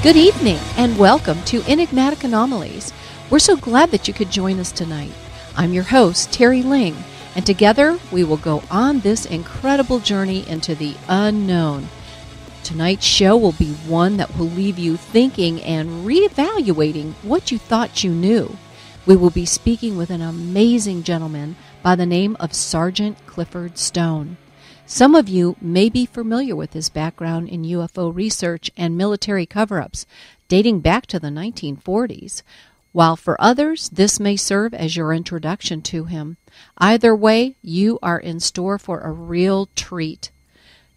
Good evening and welcome to Enigmatic Anomalies. We're so glad that you could join us tonight. I'm your host, Teri Lynge, and together we will go on this incredible journey into the unknown. Tonight's show will be one that will leave you thinking and reevaluating what you thought you knew. We will be speaking with an amazing gentleman by the name of Sergeant Clifford Stone. Some of you may be familiar with his background in UFO research and military cover-ups dating back to the 1940s, while for others this may serve as your introduction to him. Either way, you are in store for a real treat.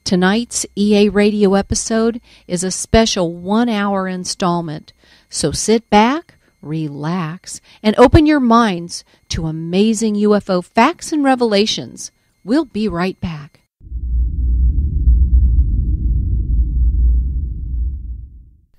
Tonight's EA Radio episode is a special 1-hour installment, so sit back, relax, and open your minds to amazing UFO facts and revelations. We'll be right back.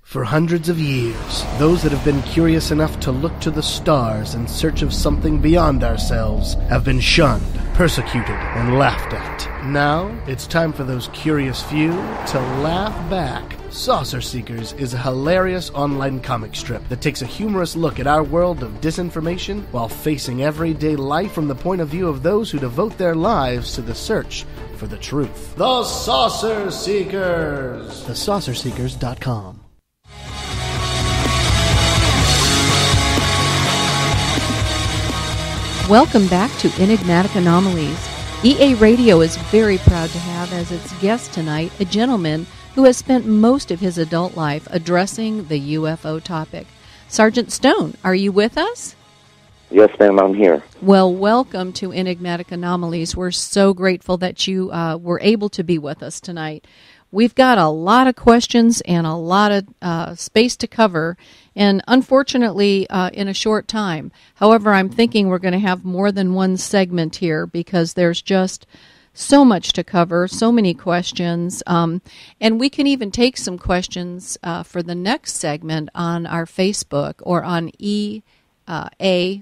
For hundreds of years, those that have been curious enough to look to the stars in search of something beyond ourselves have been shunned, persecuted, and laughed at. Now, it's time for those curious few to laugh back. Saucer Seekers is a hilarious online comic strip that takes a humorous look at our world of disinformation while facing everyday life from the point of view of those who devote their lives to the search for the truth. The Saucer Seekers! TheSaucerSeekers.com. Welcome back to Enigmatic Anomalies. EA Radio is very proud to have as its guest tonight a gentleman who has spent most of his adult life addressing the UFO topic. Sergeant Stone, are you with us? Yes, ma'am, I'm here. Well, welcome to Enigmatic Anomalies. We're so grateful that you were able to be with us tonight. We've got a lot of questions and a lot of space to cover, and unfortunately, in a short time. However, I'm thinking we're going to have more than one segment here because there's just so much to cover, so many questions, and we can even take some questions for the next segment on our Facebook or on EA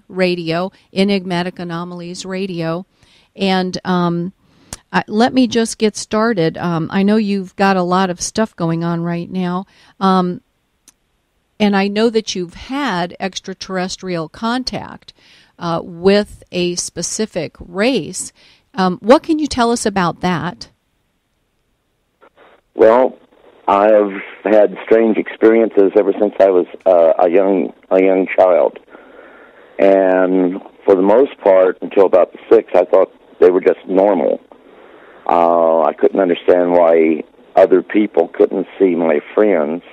Radio, Enigmatic Anomalies Radio, and let me just get started. I know you've got a lot of stuff going on right now, and I know that you've had extraterrestrial contact with a specific race. What can you tell us about that? Well, I've had strange experiences ever since I was a young child, and for the most part, until about 6, I thought they were just normal. I couldn't understand why other people couldn't see my friends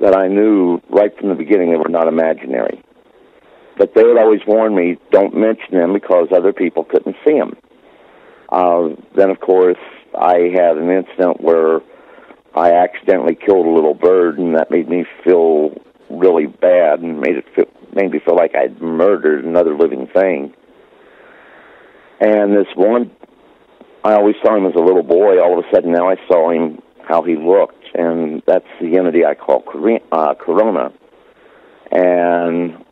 that I knew right from the beginning they were not imaginary. But they would always warn me, don't mention them because other people couldn't see them. Then, of course, I had an incident where I accidentally killed a little bird, and that made me feel really bad and made me feel like I'd murdered another living thing. And this one, I always saw him as a little boy. All of a sudden, now I saw him how he looked, and that's the entity I call Corona. And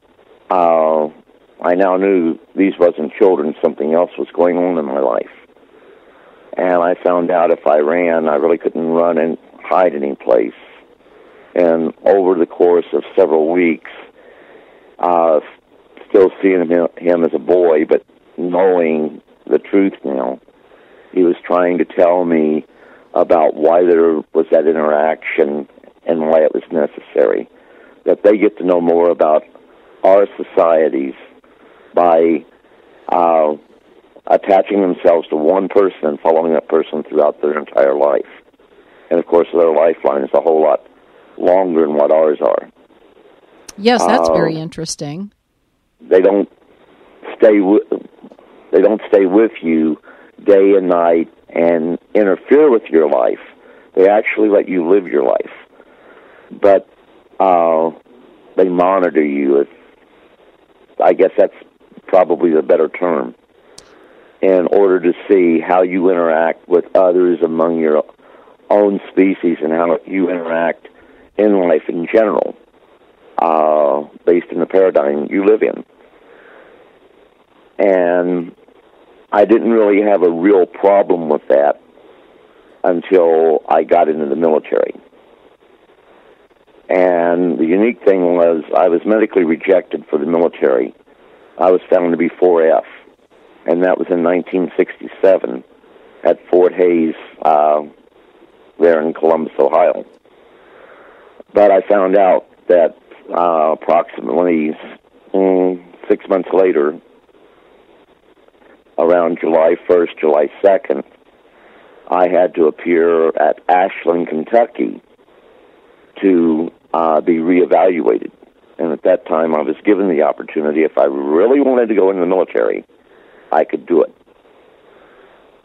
I now knew these wasn't children. Something else was going on in my life. And I found out if I ran, I really couldn't run and hide any place. And over the course of several weeks, still seeing him as a boy, but knowing the truth now, he was trying to tell me about why there was that interaction and why it was necessary. That they get to know more about our societies by attaching themselves to one person and following that person throughout their entire life. And, of course, their lifeline is a whole lot longer than what ours are. Yes, that's very interesting. They don't stay with you day and night and interfere with your life. They actually let you live your life. But they monitor you. I guess that's probably the better term, in order to see how you interact with others among your own species and how you interact in life in general, based in the paradigm you live in. And I didn't really have a real problem with that until I got into the military. And the unique thing was I was medically rejected for the military. I was found to be 4F, and that was in 1967 at Fort Hays there in Columbus, Ohio. But I found out that approximately 6 months later, around July 1st, July 2nd, I had to appear at Ashland, Kentucky to be reevaluated. And at that time, I was given the opportunity, if I really wanted to go in the military, I could do it.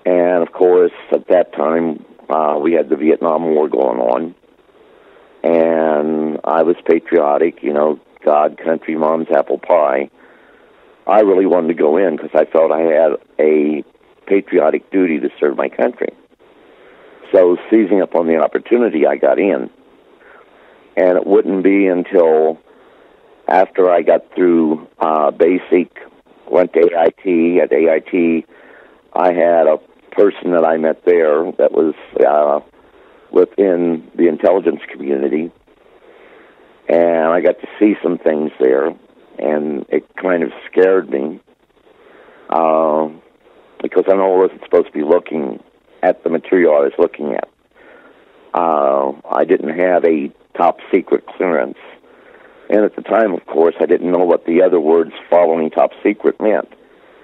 And, of course, at that time, we had the Vietnam War going on. And I was patriotic, you know, God, country, mom's apple pie. I really wanted to go in because I felt I had a patriotic duty to serve my country. So, seizing upon the opportunity, I got in. And it wouldn't be until after I got through basic, went to AIT. At AIT, I had a person that I met there that was within the intelligence community, and I got to see some things there, and it kind of scared me because I wasn't supposed to be looking at the material I was looking at. I didn't have a top-secret clearance. And at the time, of course, I didn't know what the other words following top secret meant.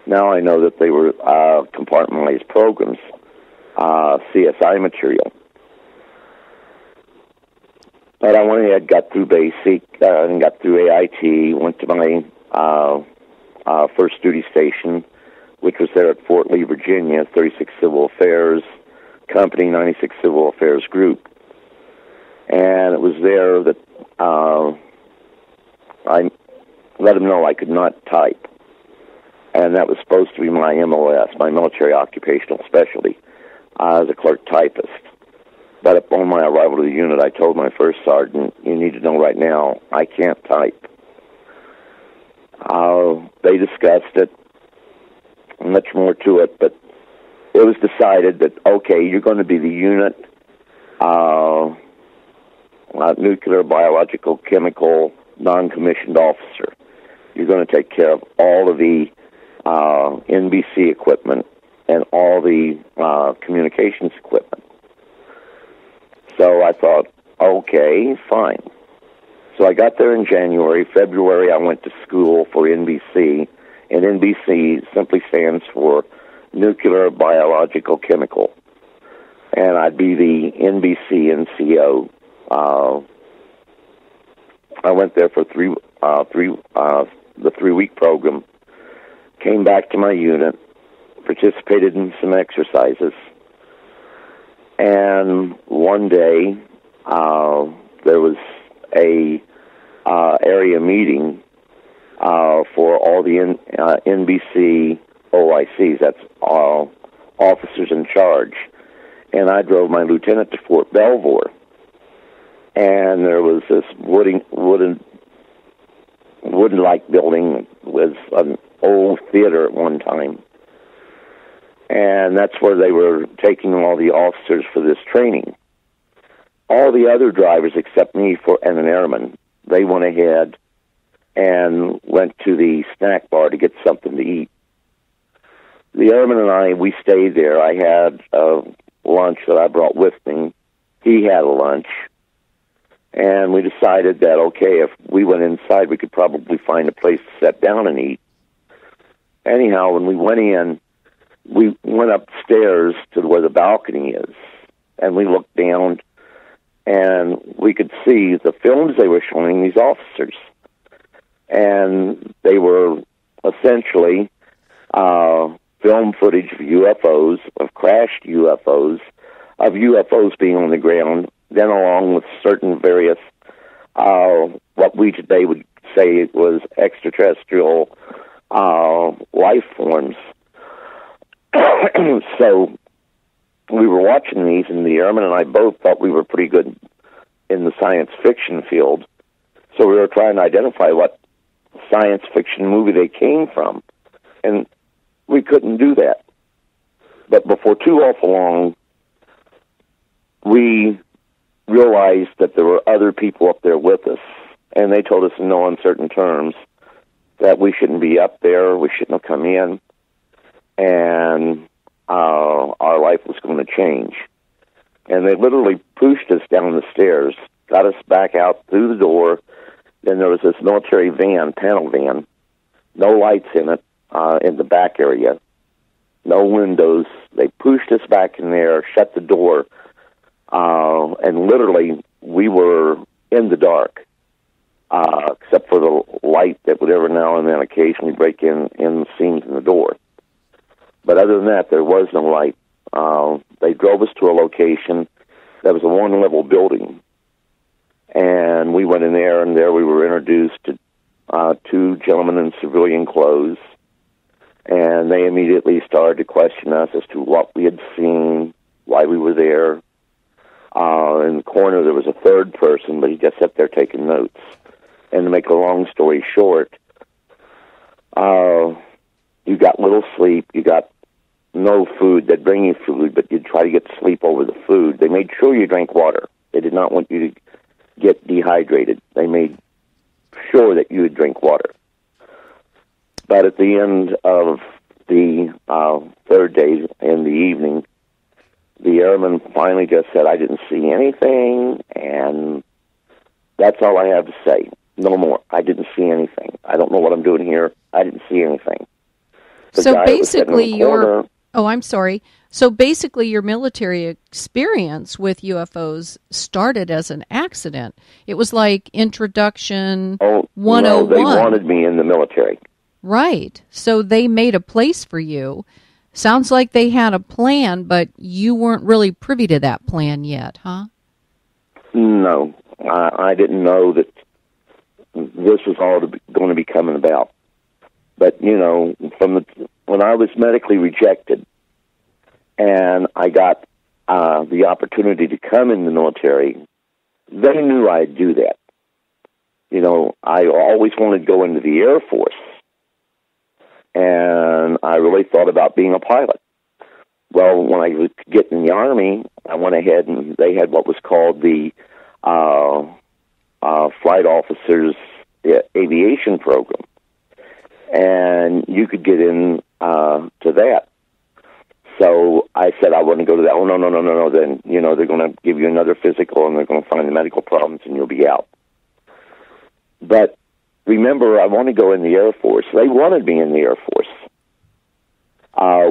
Now I know that they were compartmentalized programs, CSI material. But I went ahead, got through basic, and got through AIT, went to my first duty station, which was there at Fort Lee, Virginia, 36 Civil Affairs Company, 96 Civil Affairs Group. And it was there that I let them know I could not type. And that was supposed to be my MOS, my military occupational specialty. I was a clerk typist. But upon my arrival to the unit, I told my first sergeant, you need to know right now, I can't type. They discussed it, much more to it, but it was decided that, okay, you're going to be the unit, nuclear, biological, chemical, non-commissioned officer. You're going to take care of all of the NBC equipment and all the communications equipment. So I thought, okay, fine. So I got there in January. February, I went to school for NBC, and NBC simply stands for Nuclear, Biological, Chemical. And I'd be the NBC NCO. I went there for the 3-week program, came back to my unit, participated in some exercises, and one day there was a area meeting for all the NBC OICs, that's all officers in charge, and I drove my lieutenant to Fort Belvoir. And there was this wooden-like building with an old theater at one time. And that's where they were taking all the officers for this training. All the other drivers except me and an airman, they went ahead and went to the snack bar to get something to eat. The airman and I, we stayed there. I had lunch that I brought with me. He had a lunch. And we decided that, okay, if we went inside, we could probably find a place to sit down and eat. Anyhow, when we went in, we went upstairs to where the balcony is, and we looked down, and we could see the films they were showing these officers. And they were essentially film footage of UFOs, of crashed UFOs, of UFOs being on the ground, then along with certain various, what we today would say was extraterrestrial life forms. So we were watching these, and the airman and I both thought we were pretty good in the science fiction field. So we were trying to identify what science fiction movie they came from, and we couldn't do that. But before too awful long, we realized that there were other people up there with us, and they told us in no uncertain terms that we shouldn't be up there, we shouldn't have come in, and our life was going to change. And they literally pushed us down the stairs, got us back out through the door. Then there was this military van, panel van, no lights in it, in the back area, no windows. They pushed us back in there, shut the door, and literally we were in the dark, except for the light that would every now and then occasionally break in the seams in the door. But other than that, there was no light. They drove us to a location that was a one-level building, and we went in there, and there we were introduced to two gentlemen in civilian clothes, and they immediately started to question us as to what we had seen, why we were there. In the corner, there was a third person, but he just sat there taking notes. And to make a long story short, you got little sleep, you got no food. They'd bring you food, but you'd try to get sleep over the food. They made sure you drank water. They did not want you to get dehydrated. They made sure that you would drink water. But at the end of the third day in the evening, the airman finally just said, "I didn't see anything," and that's all I have to say. No more. I didn't see anything. I don't know what I'm doing here. I didn't see anything. So basically, I'm sorry. So basically, your military experience with UFOs started as an accident. It was like introduction 101. No, they wanted me in the military. Right. So they made a place for you. Sounds like they had a plan, but you weren't really privy to that plan yet, huh? No. I didn't know that this was all going to be coming about. But, you know, when I was medically rejected and I got the opportunity to come in the military, they knew I'd do that. You know, I always wanted to go into the Air Force, and I really thought about being a pilot. Well, when I was getting in the Army, I went ahead and they had what was called the Flight Officers Aviation Program. And you could get in to that. So I said I wouldn't go to that. Oh, no. Then, you know, they're going to give you another physical and they're going to find the medical problems and you'll be out. But remember, I want to go in the Air Force. They wanted me in the Air Force,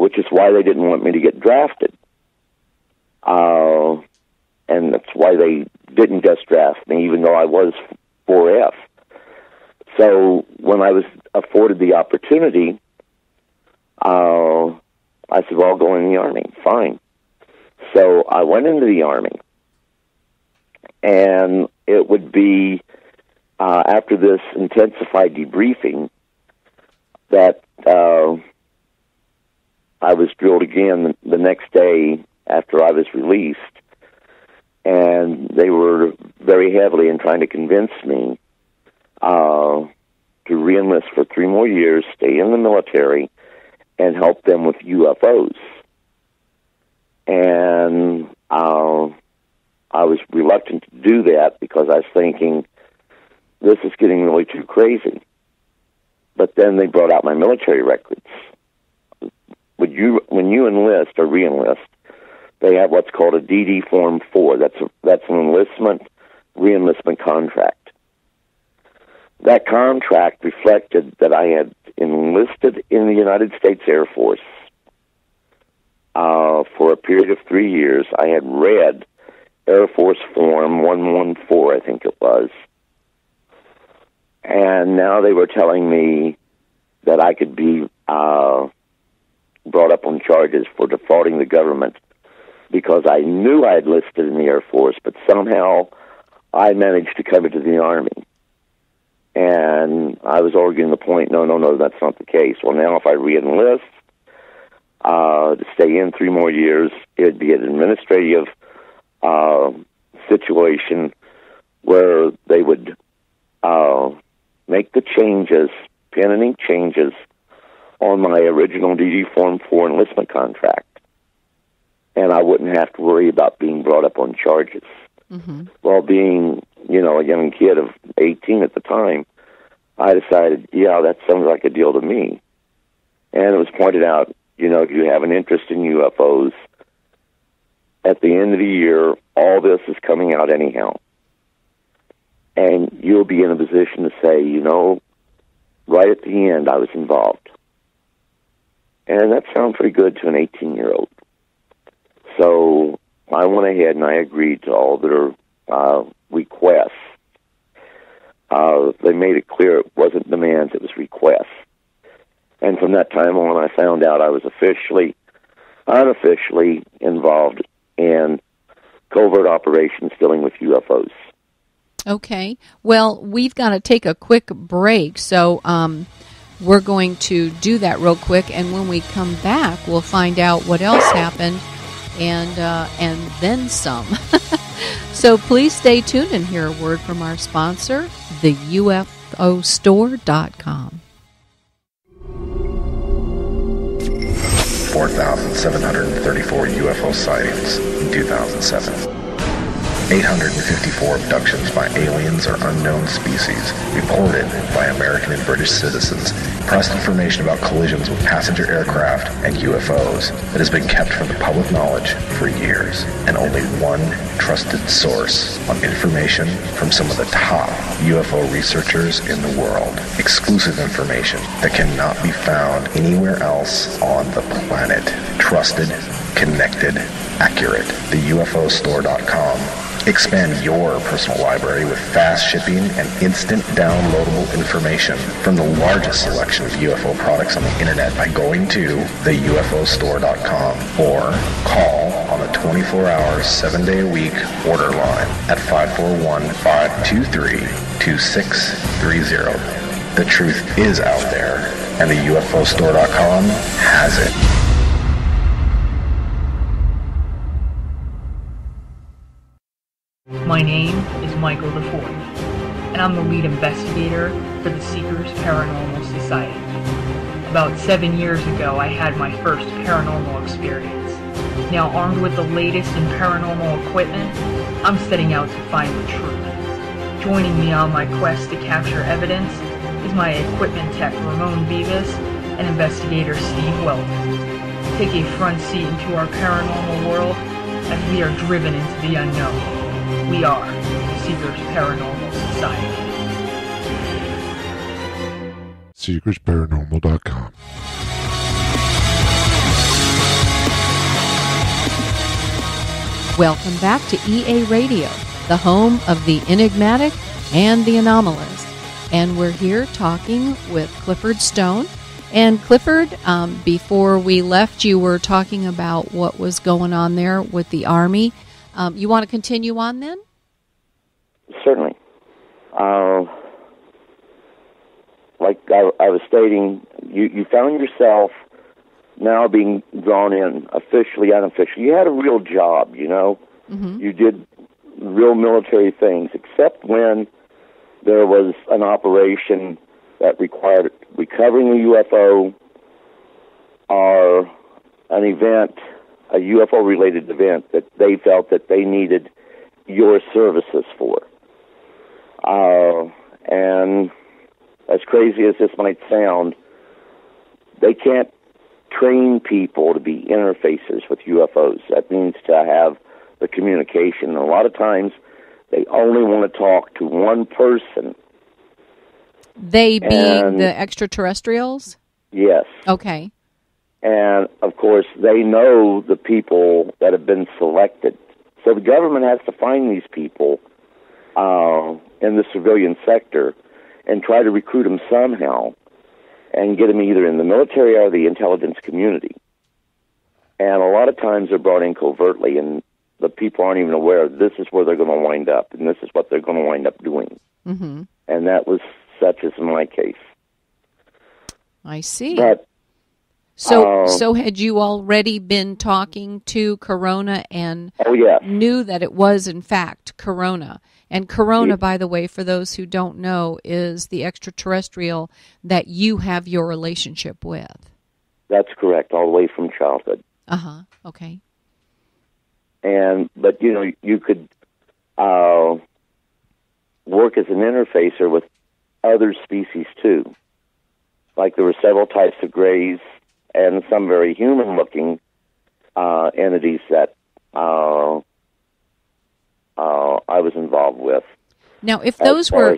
which is why they didn't want me to get drafted. And that's why they didn't just draft me, even though I was 4F. So when I was afforded the opportunity, I said, well, I'll go in the Army. Fine. So I went into the Army, and it would be after this intensified debriefing that I was drilled again the next day after I was released, and they were very heavily in trying to convince me to re-enlist for 3 more years, stay in the military, and help them with UFOs. And I was reluctant to do that because I was thinking, this is getting really too crazy. But then they brought out my military records. When you enlist or re-enlist, they have what's called a DD Form 4. That's an enlistment, re-enlistment contract. That contract reflected that I had enlisted in the United States Air Force for a period of 3 years. I had read Air Force Form 114, I think it was. And now they were telling me that I could be brought up on charges for defrauding the government because I knew I had enlisted in the Air Force, but somehow I managed to come into the Army. And I was arguing the point, no, that's not the case. Well, now if I re-enlist to stay in 3 more years, it would be an administrative situation where they would make the changes, penning changes on my original DD Form 4 enlistment contract. And I wouldn't have to worry about being brought up on charges. Well, being, a young kid of 18 at the time, I decided, that sounds like a deal to me. And it was pointed out, if you have an interest in UFOs, at the end of the year, all this is coming out anyhow. And you'll be in a position to say, right at the end, I was involved. And that sounds pretty good to an 18-year-old. So I went ahead and I agreed to all their requests. They made it clear it wasn't demands, it was requests. And from that time on, I found out I was unofficially involved in covert operations dealing with UFOs. Okay. Well, we've got to take a quick break, so we're going to do that real quick, and when we come back, we'll find out what else happened, and then some. So please stay tuned and hear a word from our sponsor, the UFOstore.com. 4,734 UFO sightings in 2007. 854 abductions by aliens or unknown species reported by American and British citizens. Pressed information about collisions with passenger aircraft and UFOs that has been kept from the public knowledge for years. And only one trusted source on information from some of the top UFO researchers in the world. Exclusive information that cannot be found anywhere else on the planet. Trusted, connected, accurate. The UFOstore.com. Expand your personal library with fast shipping and instant downloadable information from the largest selection of UFO products on the internet by going to theufostore.com or call on the 24-hour, 7-day-a-week order line at 541-523-2630. The truth is out there, and the UFOstore.com has it. My name is Michael IV, and I'm the lead investigator for the Seekers Paranormal Society. About 7 years ago, I had my first paranormal experience. Now armed with the latest in paranormal equipment, I'm setting out to find the truth. Joining me on my quest to capture evidence is my equipment tech Ramon Vivas and investigator Steve Welton. Take a front seat into our paranormal world as we are driven into the unknown. We are the Seekers Paranormal Society. SeekersParanormal.com. Welcome back to EA Radio, the home of the Enigmatic and the Anomalies. And we're here talking with Clifford Stone. And Clifford, before we left, you were talking about what was going on there with the Army. You want to continue on then? Certainly. Like I was stating, you found yourself now being drawn in, officially, unofficially. You had a real job, Mm-hmm. You did real military things, except when there was an operation that required recovering a UFO or an event, a UFO-related event that they felt that they needed your services for. And as crazy as this might sound, they can't train people to be interfaces with UFOs. That means to have the communication. And a lot of times, they only want to talk to one person. They being the extraterrestrials? Yes. Okay. And, of course, they know the people that have been selected. So the government has to find these people in the civilian sector and try to recruit them somehow and get them either in the military or the intelligence community. And a lot of times they're brought in covertly, and the people aren't even aware this is where they're going to wind up, and this is what they're going to wind up doing. Mm-hmm. And that was such as in my case. I see. But, so had you already been talking to Corona and knew that it was, in fact, Corona? And Corona, by the way, for those who don't know, is the extraterrestrial that you have your relationship with. That's correct, all the way from childhood. Uh-huh, okay. But, you could work as an interfacer with other species too. Like there were several types of greys and some very human-looking entities that I was involved with. Now, if those were,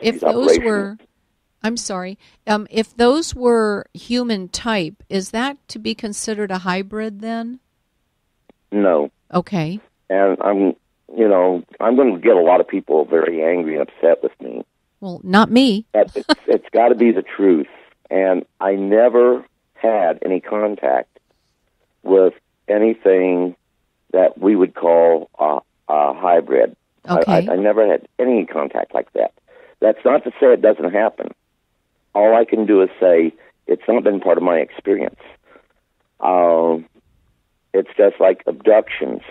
I'm sorry, if those were human type, is that to be considered a hybrid then? No. Okay. And I'm going to get a lot of people very angry and upset with me. Well, not me. But it's got to be the truth. And I never had any contact with anything that we would call a hybrid. Okay. I never had any contact like that. That's not to say it doesn't happen. All I can do is say it's not been part of my experience. It's just like abductions.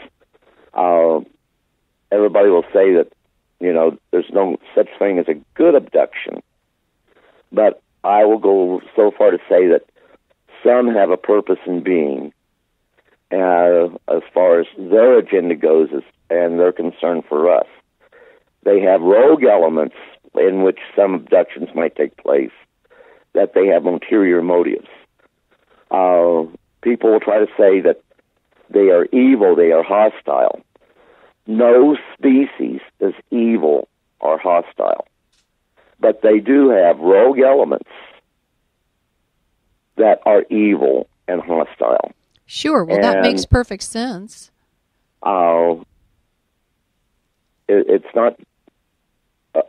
Everybody will say that, there's no such thing as a good abduction. But I will go so far to say that some have a purpose in being, as far as their agenda goes and their concern for us. They have rogue elements in which some abductions might take place, that they have ulterior motives. People will try to say that they are evil, they are hostile. No species is evil or hostile, but they do have rogue elements that are evil and hostile. Sure, well, that makes perfect sense. It's not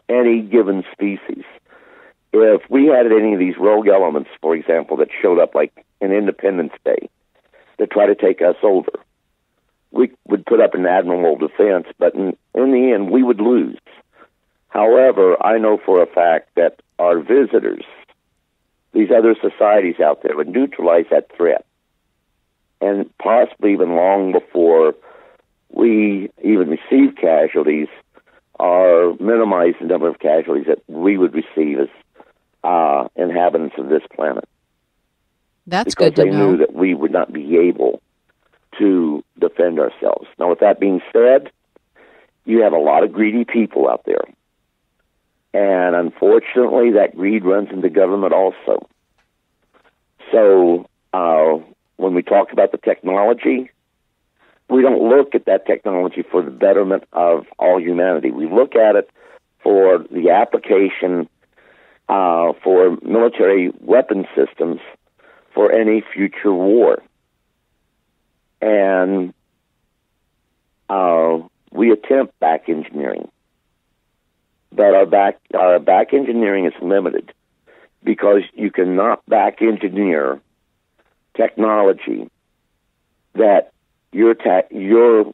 any given species. If we had any of these rogue elements, for example, that showed up like in Independence Day to try to take us over, we would put up an admirable defense, but in the end, we would lose. However, I know for a fact that our visitors, these other societies out there, would neutralize that threat. And possibly even long before we even receive casualties, or minimize the number of casualties that we would receive as inhabitants of this planet. That's good to know. Because they knew that we would not be able to defend ourselves. Now, with that being said, you have a lot of greedy people out there. And unfortunately, that greed runs into government also. So, when we talk about the technology, we don't look at that technology for the betterment of all humanity. We look at it for the application for military weapon systems for any future war. And we attempt back engineering. But our back engineering is limited because you cannot back engineer technology that your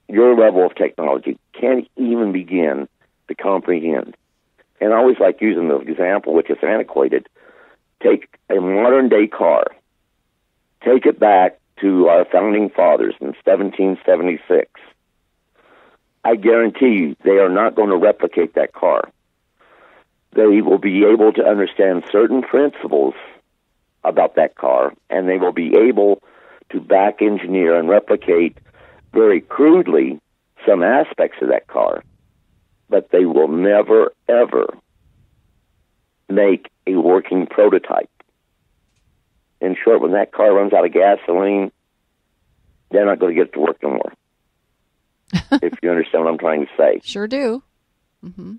level of technology can't even begin to comprehend. And I always like using the example, which is antiquated. Take a modern-day car. Take it back to our founding fathers in 1776. I guarantee you they are not going to replicate that car. They will be able to understand certain principles about that car, and they will be able to back engineer and replicate very crudely some aspects of that car, but they will never, ever make a working prototype. In short, when that car runs out of gasoline, they're not going to get it to work no more. If you understand what I'm trying to say. Sure do. Mm-hmm.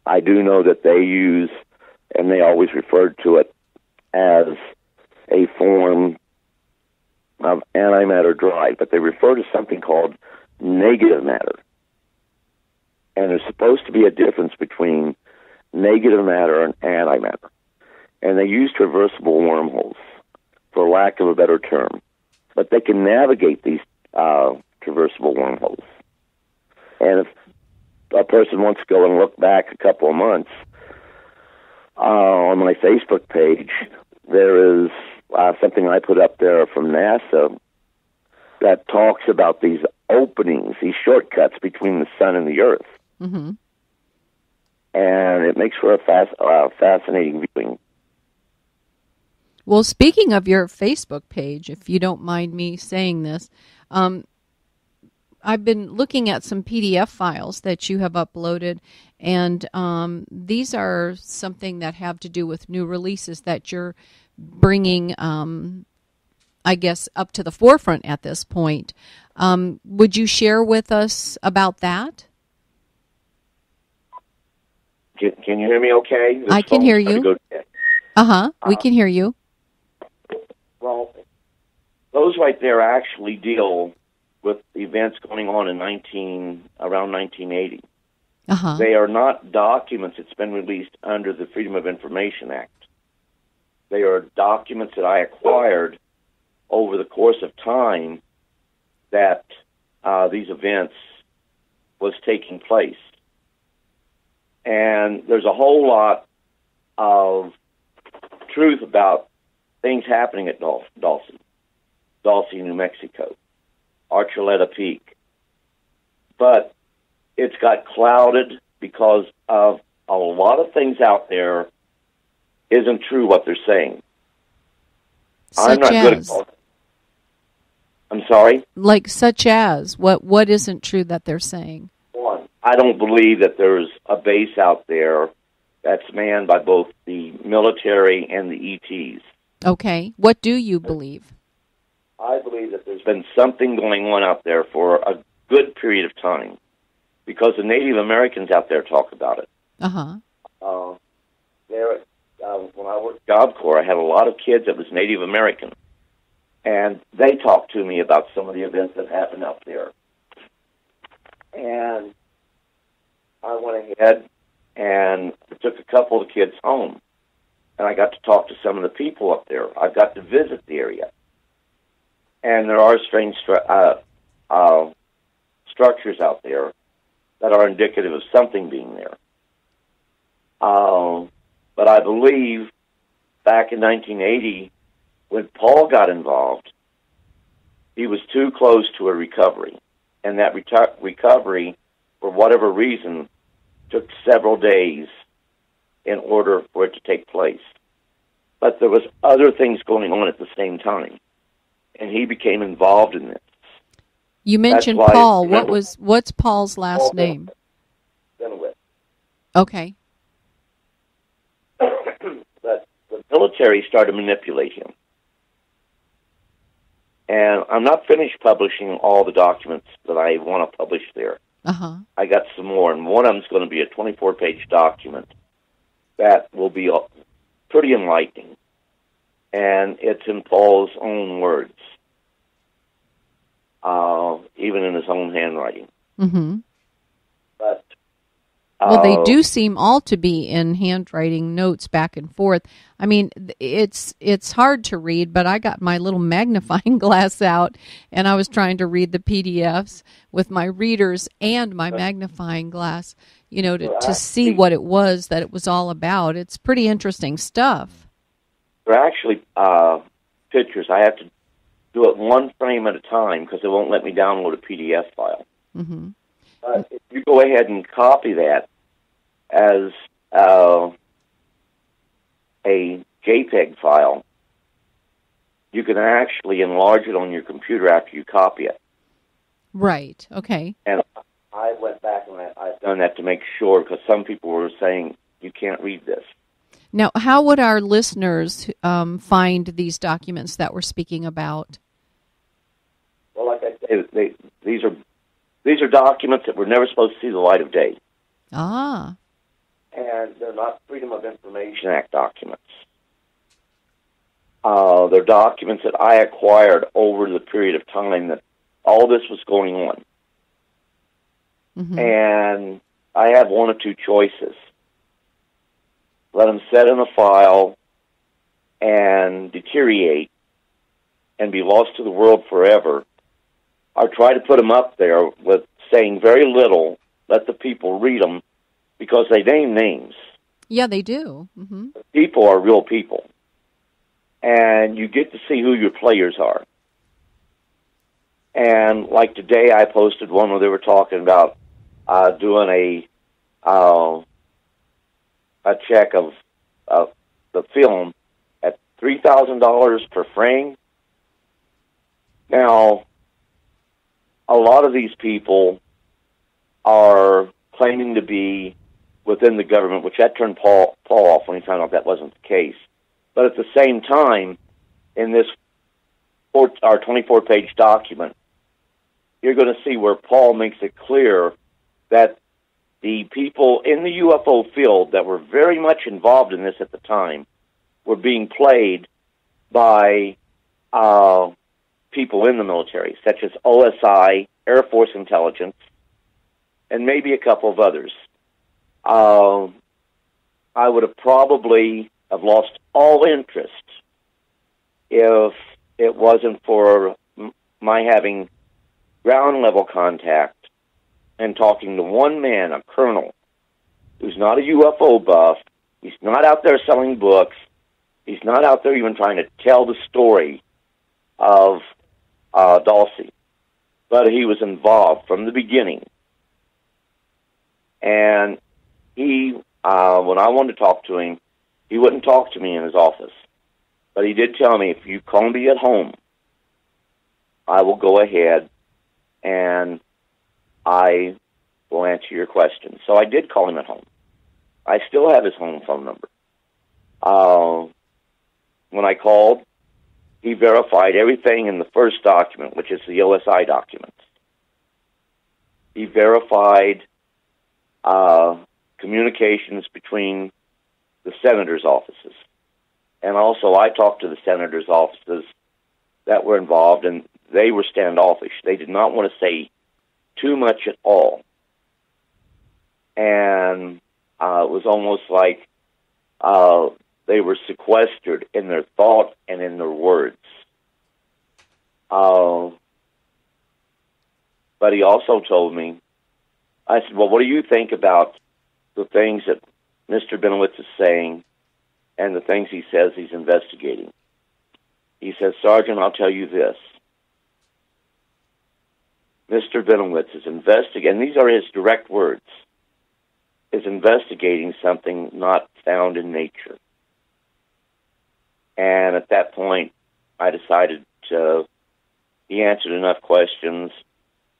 I do know that they use, and they always referred to it as a form of antimatter drive, but they refer to something called negative matter. And there's supposed to be a difference between negative matter and antimatter. And they use traversable wormholes, for lack of a better term. But they can navigate these traversable wormholes. And if a person wants to go and look back a couple of months, on my Facebook page, there is something I put up there from NASA that talks about these openings, these shortcuts between the sun and the earth. Mm-hmm. And it makes for a fascinating viewing. Well, speaking of your Facebook page, if you don't mind me saying this, I've been looking at some PDF files that you have uploaded, and these are something that have to do with new releases that you're bringing, I guess, up to the forefront at this point. Would you share with us about that? Can you hear me okay? I can hear you. We can hear you. Well, those right there actually deal with events going on in around 1980. They are not documents that's been released under the Freedom of Information Act. They are documents that I acquired over the course of time that these events was taking place. And there's a whole lot of truth about things happening at Dulce, New Mexico, Archuleta Peak. But it's got clouded because of a lot of things out there isn't true what they're saying. I'm not good at it. I'm sorry? Like such as? What isn't true that they're saying? One, I don't believe that there's a base out there that's manned by both the military and the ETs. Okay. What do you believe? I believe that there's been something going on out there for a good period of time because the Native Americans out there talk about it. When I worked Job Corps, I had a lot of kids that was Native American, and they talked to me about some of the events that happened out there. And I went ahead and took a couple of the kids home, and I got to talk to some of the people up there. I got to visit the area. And there are strange structures out there that are indicative of something being there. But I believe back in 1980, when Paul got involved, he was too close to a recovery. And that recovery, for whatever reason, took several days in order for it to take place. But there was other things going on at the same time. And he became involved in this. You mentioned Paul. What's Paul's last name? Benowitz. Okay. But the military started to manipulate him. And I'm not finished publishing all the documents that I want to publish there. I got some more, and one of them is going to be a 24-page document that will be pretty enlightening. And it's in Paul's own words, even in his own handwriting. But well, they do seem all to be in handwriting notes back and forth. I mean, it's hard to read, but I got my little magnifying glass out, and I was trying to read the PDFs with my readers and my magnifying glass, to see what it was that it was all about. It's pretty interesting stuff. They're actually pictures. I have to do it one frame at a time because it won't let me download a PDF file. If you go ahead and copy that as a JPEG file, you can actually enlarge it on your computer after you copy it. Right, okay. And I went back and I've done that to make sure because some people were saying, you can't read this. Now, how would our listeners find these documents that we're speaking about? Well, like I say, these are documents that were never supposed to see the light of day. And they're not Freedom of Information Act documents. They're documents that I acquired over the period of time that all this was going on. And I have one of two choices. Let them set in a file and deteriorate and be lost to the world forever, or try to put them up there with saying very little, let the people read them, because they name names. Yeah, they do. People are real people. And you get to see who your players are. And like today, I posted one where they were talking about doing a check of the film at $3,000 per frame. Now, a lot of these people are claiming to be within the government, which that turned Paul off when he found out that wasn't the case. But at the same time, in this our 24-page document, you're going to see where Paul makes it clear that the people in the UFO field that were very much involved in this at the time were being played by people in the military, such as OSI, Air Force Intelligence, and maybe a couple of others. I would have probably have lost all interest if it wasn't for my having ground-level contact and talking to one man, a colonel, who's not a UFO buff. He's not out there selling books. He's not out there even trying to tell the story of Dulce. But he was involved from the beginning. And he, when I wanted to talk to him, he wouldn't talk to me in his office. But he did tell me, if you call me at home, I will go ahead and I will answer your questions. So I did call him at home. I still have his home phone number. When I called, he verified everything in the first document, which is the OSI documents. He verified communications between the senators' offices. And also I talked to the senators' offices that were involved, and they were standoffish. They did not want to say too much at all. And it was almost like they were sequestered in their thought and in their words. But he also told me, I said, well, what do you think about the things that Mr. Benowitz is saying and the things he says he's investigating? He says, Sergeant, I'll tell you this. Mr. Benowitz is investigating, and these are his direct words, is investigating something not found in nature. And at that point, I decided he answered enough questions,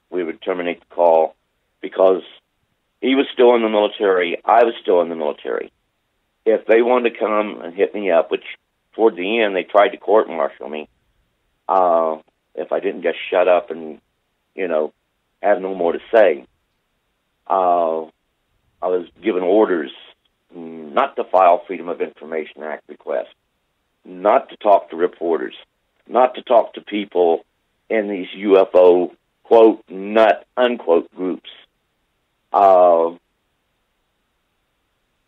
we would terminate the call, because he was still in the military, I was still in the military. If they wanted to come and hit me up, which toward the end they tried to court-martial me, if I didn't just shut up and, have no more to say, I was given orders not to file Freedom of Information Act requests, not to talk to reporters, not to talk to people in these UFO, quote, nut, unquote, groups. Bottom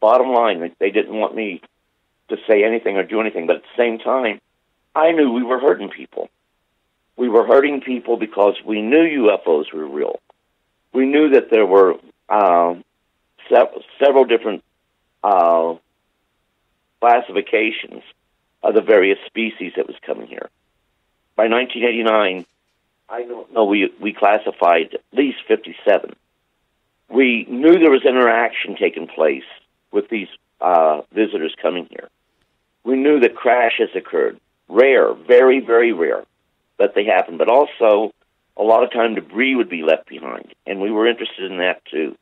line, they didn't want me to say anything or do anything, but at the same time, I knew we were hurting people. We were hurting people because we knew UFOs were real. We knew that there were several different classifications of the various species that was coming here. By 1989, I don't know, we classified at least 57. We knew there was interaction taking place with these visitors coming here. We knew that crashes occurred. Rare, very, very rare, that they happened. But also, a lot of time debris would be left behind, and we were interested in that too.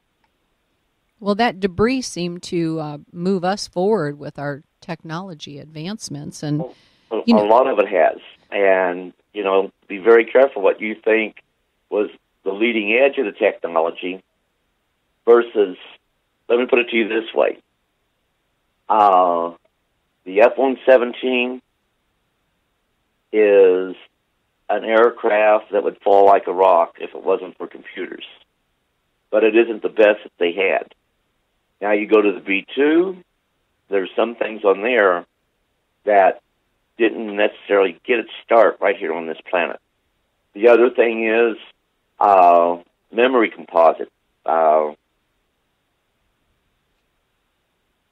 Well, that debris seemed to move us forward with our technology advancements, and a lot of it has. And be very careful what you think was the leading edge of the technology versus. Let me put it to you this way: the F-117 is an aircraft that would fall like a rock if it wasn't for computers, but it isn't the best that they had. Now you go to the B-2, there's some things on there that didn't necessarily get its start right here on this planet. The other thing is memory composite.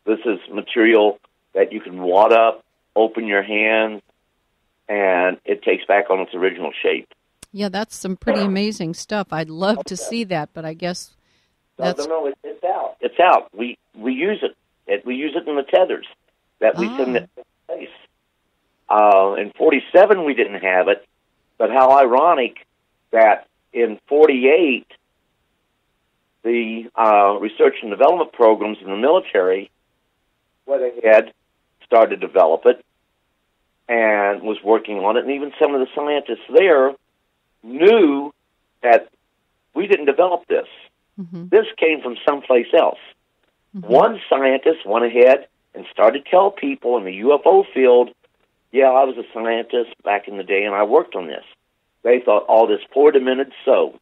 This is material that you can wad up, open your hand, and it takes back on its original shape. Yeah, that's some pretty amazing stuff. I'd love to see that, but I guess that's... No, it's out. It's out. We use it. We use it in the tethers that we send it to space. In 47, we didn't have it, but how ironic that in 48, the research and development programs in the military went ahead, started to develop it, and was working on it. And even some of the scientists there knew that we didn't develop this. Mm-hmm. This came from someplace else. Mm-hmm. One scientist went ahead and started to tell people in the UFO field, yeah, I was a scientist back in the day, and I worked on this. They thought, oh, this poor demented soul.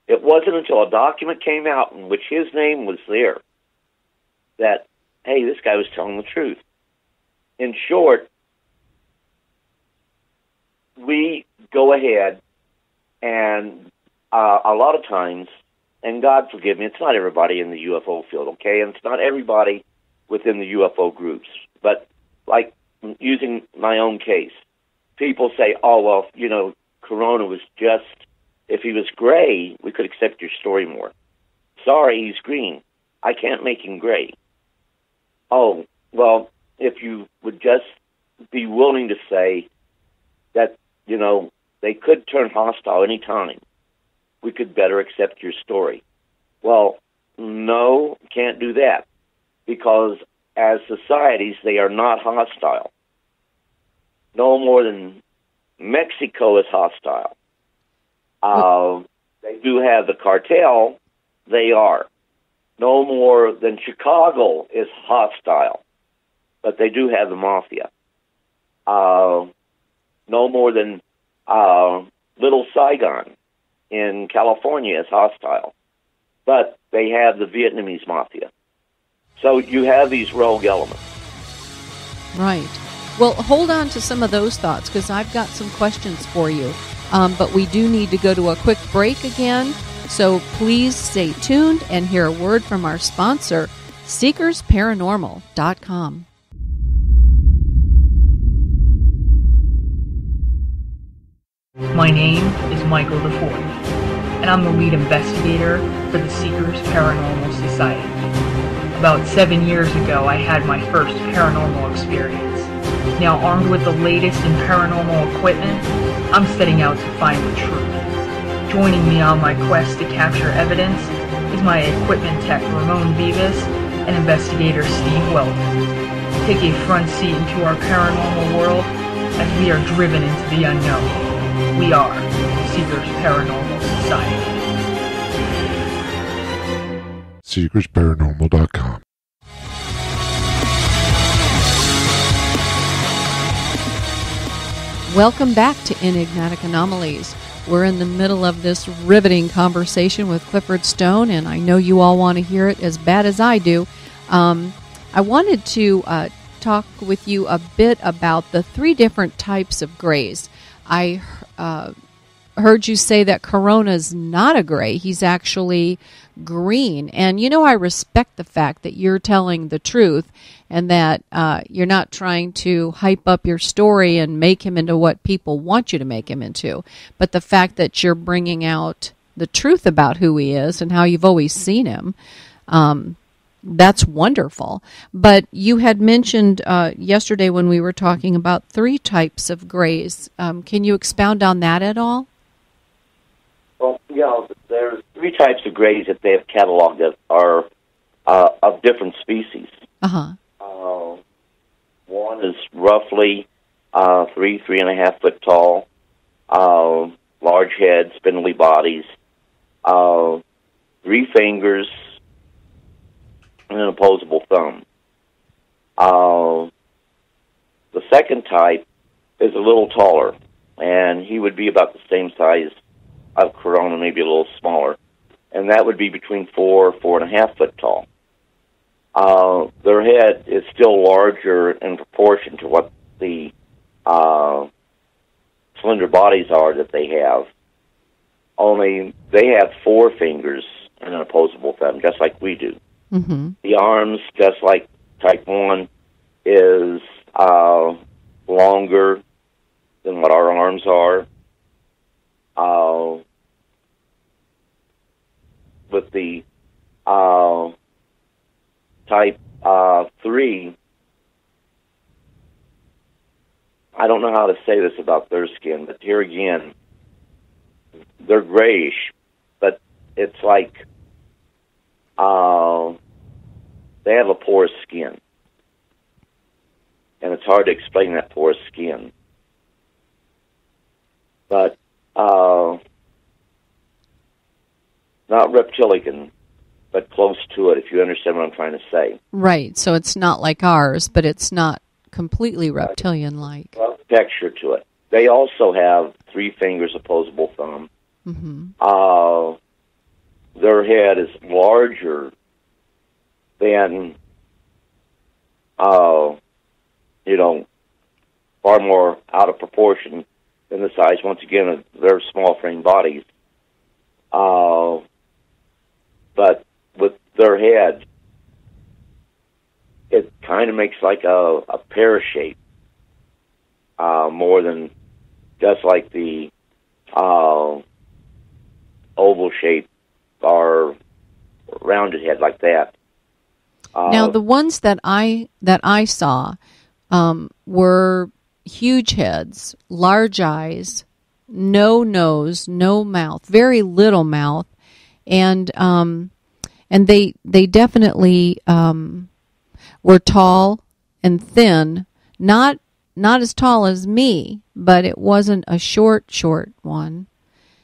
It wasn't until a document came out in which his name was there that, hey, this guy was telling the truth. In short, we go ahead and a lot of times, and God forgive me, it's not everybody in the UFO field, okay? And it's not everybody within the UFO groups. But like using my own case, people say, oh, well, you know, Corona was just, if he was gray, we could accept your story more. Sorry, he's green. I can't make him gray. Oh, well, if you would just be willing to say that, you know, they could turn hostile any time, we could better accept your story. Well, no, can't do that, because as societies, they are not hostile. No more than Mexico is hostile. They do have the cartel, they are. No more than Chicago is hostile, but they do have the mafia. No more than Little Saigon in California is hostile, but they have the Vietnamese mafia. So you have these rogue elements. Right. Well, hold on to some of those thoughts, because I've got some questions for you. But we do need to go to a quick break again. So please stay tuned and hear a word from our sponsor, SeekersParanormal.com. My name is Michael the Fourth, and I'm the lead investigator for the Seekers Paranormal Society. About 7 years ago, I had my first paranormal experience. Now armed with the latest in paranormal equipment, I'm setting out to find the truth. Joining me on my quest to capture evidence is my equipment tech Ramon Vivas and investigator Steve Weldon. Take a front seat into our paranormal world as we are driven into the unknown. We are Seekers Paranormal Society. SeekersParanormal.com. Welcome back to Enigmatic Anomalies. We're in the middle of this riveting conversation with Clifford Stone, and I know you all want to hear it as bad as I do. I wanted to talk with you a bit about the 3 different types of grays. I heard you say that Corona's not a gray. He's actually green. And, you know, I respect the fact that you're telling the truth and that you're not trying to hype up your story and make him into what people want you to make him into. But the fact that you're bringing out the truth about who he is and how you've always seen him, that's wonderful. But you had mentioned yesterday when we were talking about 3 types of grays. Can you expound on that at all? Well, yeah, there's 3 types of grays that they have cataloged that are of different species. Uh-huh. One is roughly 3.5 foot tall, large head, spindly bodies, 3 fingers, and an opposable thumb. The second type is a little taller, and he would be about the same size of Corona, maybe a little smaller, and that would be between 4.5 foot tall. Their head is still larger in proportion to what the slender bodies are that they have, only they have 4 fingers and an opposable thumb, just like we do. Mm-hmm. The arms, just like type 1, is longer than what our arms are. With the type 3, I don't know how to say this about their skin, but here again, they're grayish, but it's like they have a porous skin, and it's hard to explain that porous skin. But not reptilian, but close to it, if you understand what I'm trying to say. Right, so it's not like ours, but it's not completely reptilian-like. Well, texture to it. They also have 3 fingers, opposable thumb. Mm-hmm. Their head is larger than, far more out of proportion than the size, once again, of their small frame bodies. But with their head, it kind of makes like a pear shape, more than just like the oval shape or rounded head like that. Now, the ones that I saw were huge heads, large eyes, no nose, no mouth, very little mouth, and they definitely were tall and thin, not as tall as me, but it wasn't a short one.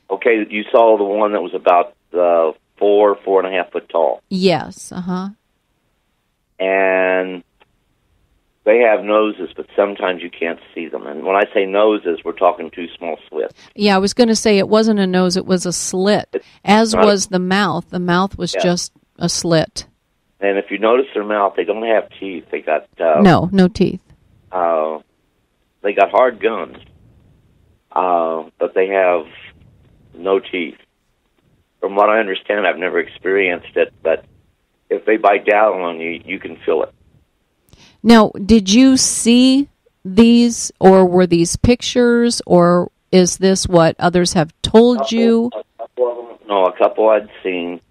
Okay, you saw the one that was about 4.5 foot tall. Yes, And they have noses, but sometimes you can't see them. And when I say noses, we're talking 2 small slits. Yeah, I was going to say it wasn't a nose, it was a slit, as was the mouth. The mouth was just a slit. And if you notice their mouth, they don't have teeth. They got... no teeth. They got hard gums, but they have no teeth. From what I understand, I've never experienced it, but if they bite down on you, you can feel it. Now, did you see these, or were these pictures, or is this what others have told you? A couple I'd seen.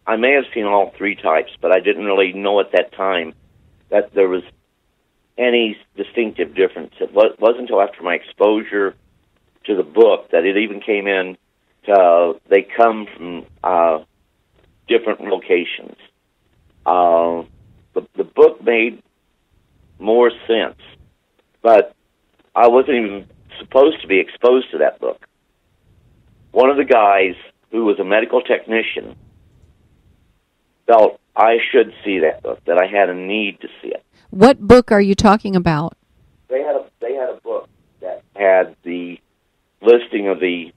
I may have seen all 3 types, but I didn't really know at that time that there was any distinctive difference. It wasn't until after my exposure to the book that it even came in. They come from different locations. The book made more sense, but I wasn't even supposed to be exposed to that book. One of the guys who was a medical technician felt I should see that book, that I had a need to see it. What book are you talking about? They had a book that had the listing of the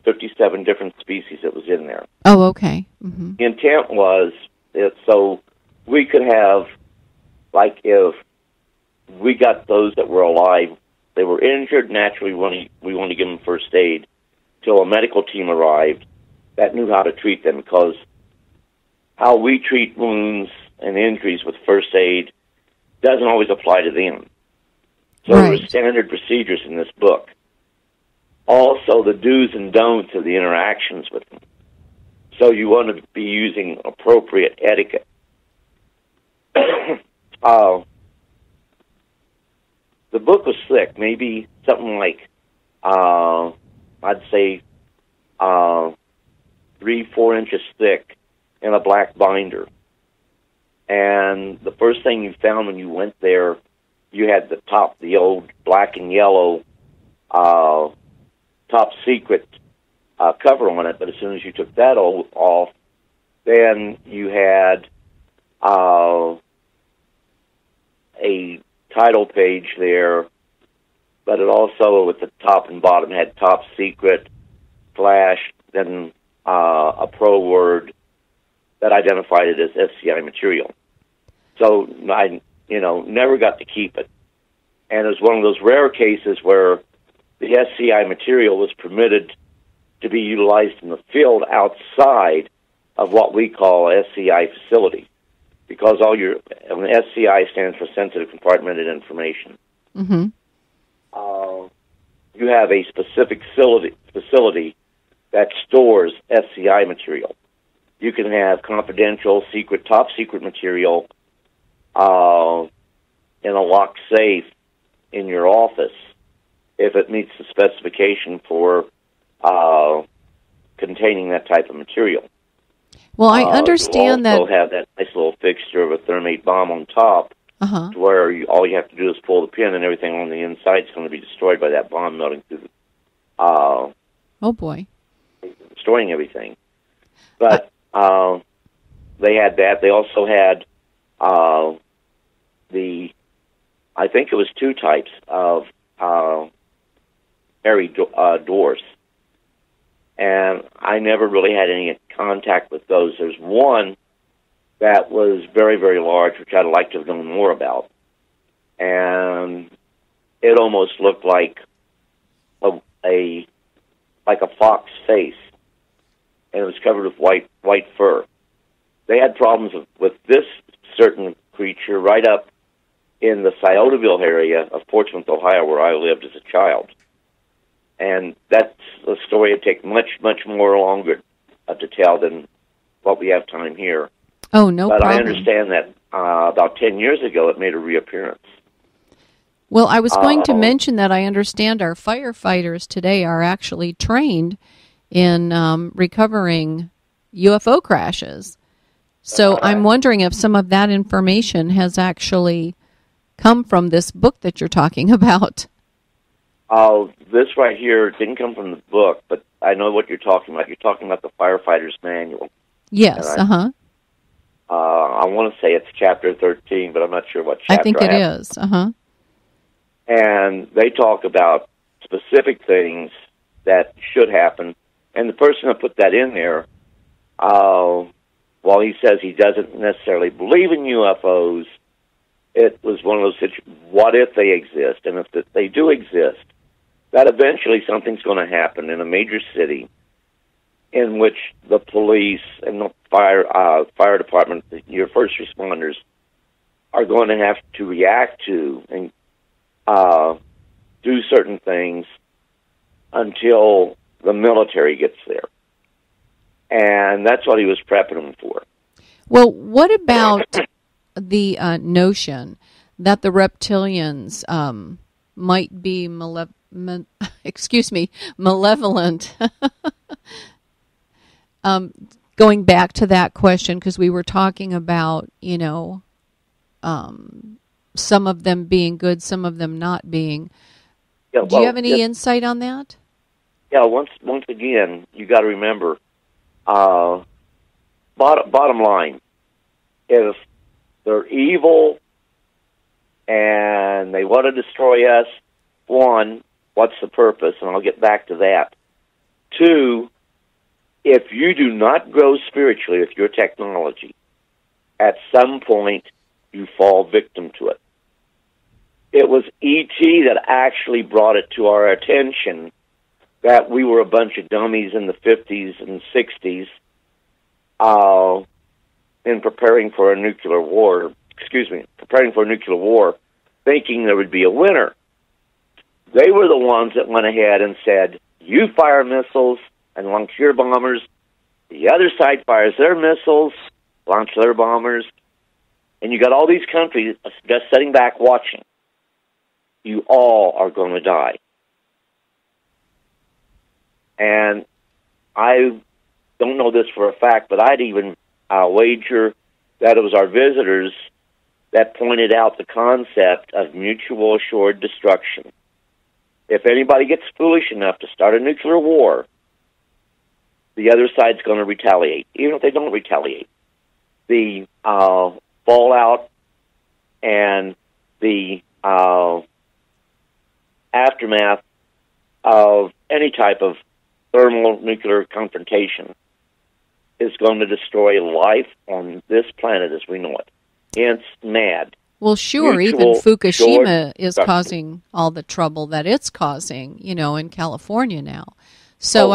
57 different species that was in there. Oh, okay. Mm-hmm. The intent was so we could have, like, if we got those that were alive, they were injured, naturally we wanted to give them first aid till a medical team arrived that knew how to treat them, because how we treat wounds and injuries with first aid doesn't always apply to them. So there were standard procedures in this book. Also, the do's and don'ts of the interactions with them. So you want to be using appropriate etiquette. The book was thick, maybe something like, I'd say 3-4 inches thick, in a black binder. And the first thing you found when you went there, you had the old black and yellow top secret cover on it, but as soon as you took that off, then you had a title page there, but it also at the top and bottom had top secret, flash, then a pro word that identified it as SCI material. So I, never got to keep it. And it was one of those rare cases where the SCI material was permitted to be utilized in the field outside of what we call SCI facility, because SCI stands for Sensitive Compartmented Information. Mm-hmm. You have a specific facility that stores SCI material. You can have confidential, secret, top secret material in a locked safe in your office if it meets the specification for containing that type of material. Well, I understand that. You also have that nice little fixture of a thermite bomb on top, to where all you have to do is pull the pin, and everything on the inside is going to be destroyed by that bomb melting through. Oh boy! Destroying everything. But they had that. They also had I think it was 2 types of airy doors. And I never really had any contact with those. There's one that was very, very large, which I'd like to have known more about. And it almost looked like a fox face, and it was covered with white fur. They had problems with this certain creature right up in the Sciotaville area of Portsmouth, Ohio, where I lived as a child. And that's a story that takes much, much more longer to tell than what we have time here. Oh, no problem. But I understand that about 10 years ago it made a reappearance. Well, I was going to mention that I understand our firefighters today are actually trained in recovering UFO crashes. So I'm wondering if some of that information has actually come from this book that you're talking about. This right here didn't come from the book, but I know what you're talking about. You're talking about the Firefighter's Manual. Yes, I want to say it's chapter 13, but I'm not sure what chapter I think it is. And they talk about specific things that should happen. And the person that put that in there, while he says he doesn't necessarily believe in UFOs, it was one of those situations, what if they exist? And if they do exist, that eventually something's going to happen in a major city in which the police and the fire department, your first responders, are going to have to react to and do certain things until the military gets there. And that's what he was prepping them for. Well, what about the notion that the reptilians might be malevolent? Going back to that question, because we were talking about, some of them being good, some of them not being. Yeah, Do you have any insight on that? Yeah, once again, you got to remember, bottom line, if they're evil and they want to destroy us, one, what's the purpose? And I'll get back to that. Two, if you do not grow spiritually with your technology, at some point you fall victim to it. It was E.T. that actually brought it to our attention that we were a bunch of dummies in the 50s and 60s in preparing for a nuclear war, thinking there would be a winner. They were the ones that went ahead and said, you fire missiles and launch your bombers. The other side fires their missiles, launch their bombers. And you got all these countries just sitting back watching. You all are going to die. And I don't know this for a fact, but I'd even wager that it was our visitors that pointed out the concept of mutual assured destruction. If anybody gets foolish enough to start a nuclear war, the other side's going to retaliate, even if they don't retaliate. The fallout and the aftermath of any type of thermonuclear confrontation is going to destroy life on this planet as we know it. Hence, MAD. Well, sure, even Fukushima is causing all the trouble that it's causing, in California now. So,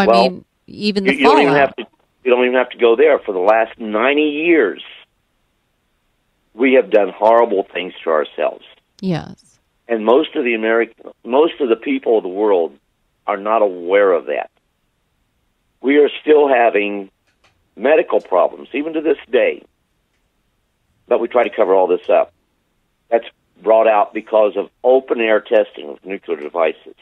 even the fallout. You don't even have to go there. For the last 90 years, we have done horrible things to ourselves. Yes. And most of the people of the world are not aware of that. We are still having medical problems, even to this day. But we try to cover all this up. That's brought out because of open-air testing of nuclear devices.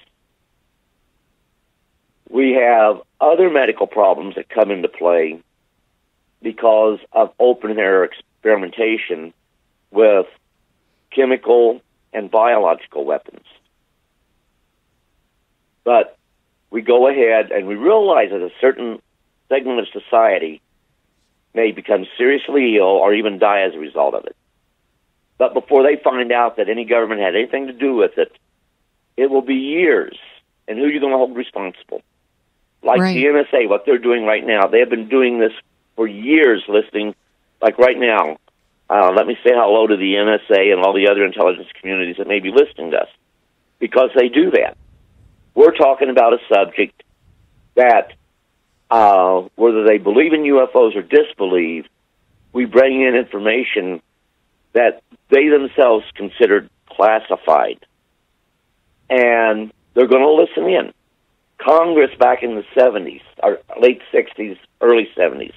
We have other medical problems that come into play because of open-air experimentation with chemical and biological weapons. But we go ahead and we realize that a certain segment of society may become seriously ill or even die as a result of it. But before they find out that any government had anything to do with it, it will be years. And who are you going to hold responsible? Like right. the NSA, what they're doing right now. They have been doing this for years, listening. Like right now, let me say hello to the NSA and all the other intelligence communities that may be listening to us, because they do that. We're talking about a subject that, whether they believe in UFOs or disbelieve, we bring in information that they themselves considered classified. And they're going to listen in. Congress back in the 70s, or late 60s, early 70s,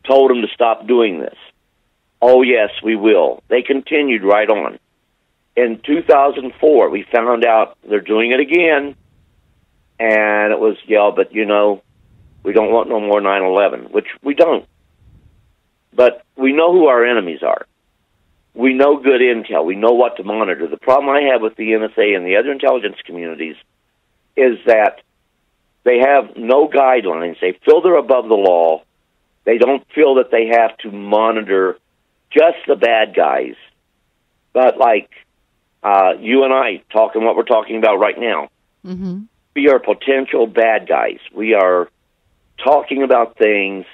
told them to stop doing this. Oh, yes, we will. They continued right on. In 2004, we found out they're doing it again, and it was, yeah, but, you know, we don't want no more 9/11, which we don't. But we know who our enemies are. We know good intel. We know what to monitor. The problem I have with the NSA and the other intelligence communities is that they have no guidelines. They feel they're above the law. They don't feel that they have to monitor just the bad guys. But like you and I talking what we're talking about right now, we are potential bad guys. We are talking about things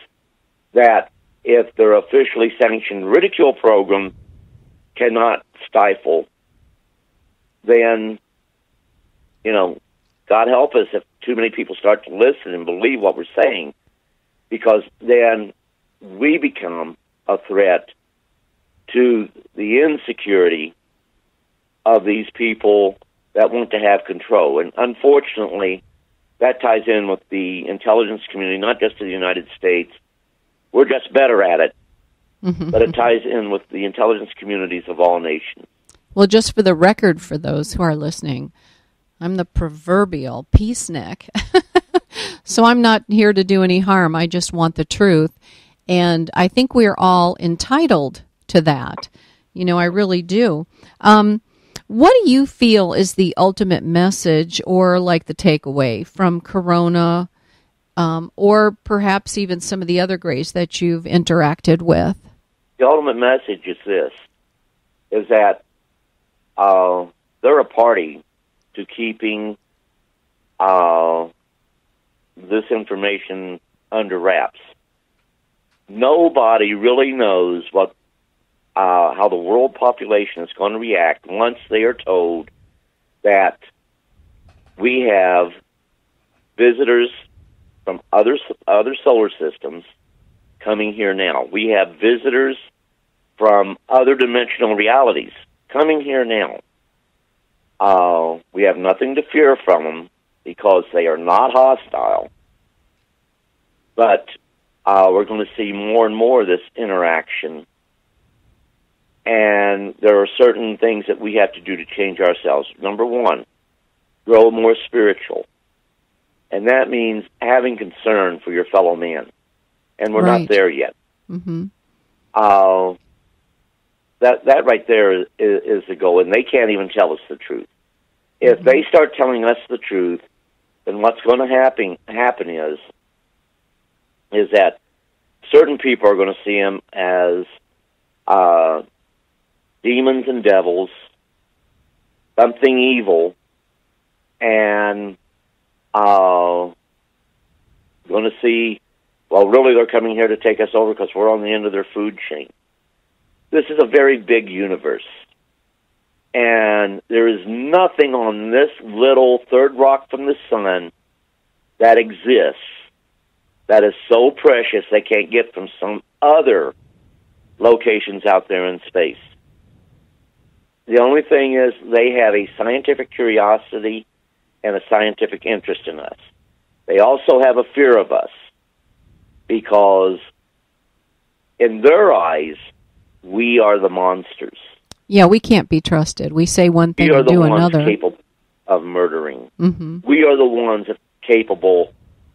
that, if they're officially sanctioned ridicule program cannot stifle, then, you know, God help us if too many people start to listen and believe what we're saying, because then we become a threat to the insecurity of these people that want to have control. And unfortunately, that ties in with the intelligence community, not just in the United States. We're just better at it, but it ties in with the intelligence communities of all nations. Well, just for the record, for those who are listening, I'm the proverbial peacenik. So I'm not here to do any harm. I just want the truth. And I think we're all entitled to that. You know, I really do. What do you feel is the ultimate message, or like the takeaway from Corona, or perhaps even some of the other grays that you've interacted with? The ultimate message is this, is that they're a party to keeping this information under wraps. Nobody really knows what how the world population is going to react once they are told that we have visitors from other solar systems coming here now. We have visitors from other dimensional realities coming here now. We have nothing to fear from them because they are not hostile. But we're going to see more and more of this interaction. And there are certain things that we have to do to change ourselves. Number one, grow more spiritual. And that means having concern for your fellow man. And we're not there yet. That right there is the goal, and they can't even tell us the truth. If they start telling us the truth, then what's going to happen is that certain people are going to see them as demons and devils, something evil, and going to see, well, really they're coming here to take us over because we're on the end of their food chain. This is a very big universe, and there is nothing on this little third rock from the sun that exists that is so precious they can't get from some other locations out there in space. The only thing is they have a scientific curiosity and a scientific interest in us. They also have a fear of us because in their eyes, we are the monsters. Yeah, we can't be trusted. We say one thing We are and the do ones another. capable of murdering. Mm-hmm. We are the ones that are capable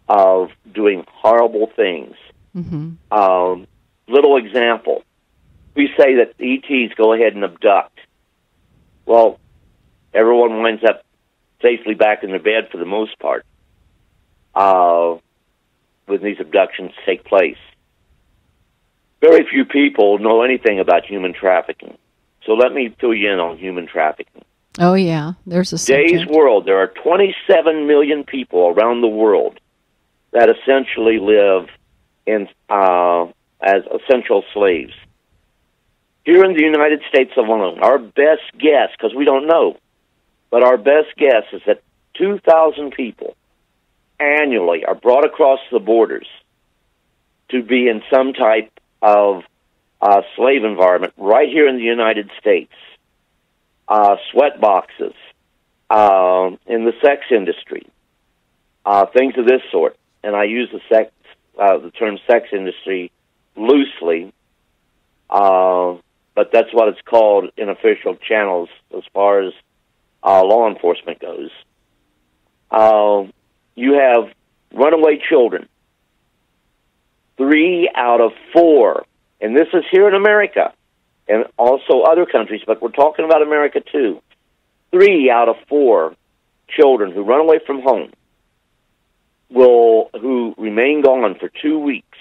of doing horrible things. Mm-hmm. Little example. We say that ETs go ahead and abduct. Well, everyone winds up safely back in their bed for the most part when these abductions take place. Very few people know anything about human trafficking. So let me fill you in on human trafficking. Oh, yeah. There's a Today's subject. world, there are 27 million people around the world that essentially live in as essential slaves. Here in the United States alone, our best guess, because we don't know, but our best guess is that 2,000 people annually are brought across the borders to be in some type of slave environment right here in the United States. Sweat boxes, in the sex industry, things of this sort. And I use the term sex industry loosely, but that's what it's called in official channels as far as law enforcement goes. You have runaway children. 3 out of 4, and this is here in America, and also other countries, but we're talking about America too. 3 out of 4 children who run away from home who remain gone for 2 weeks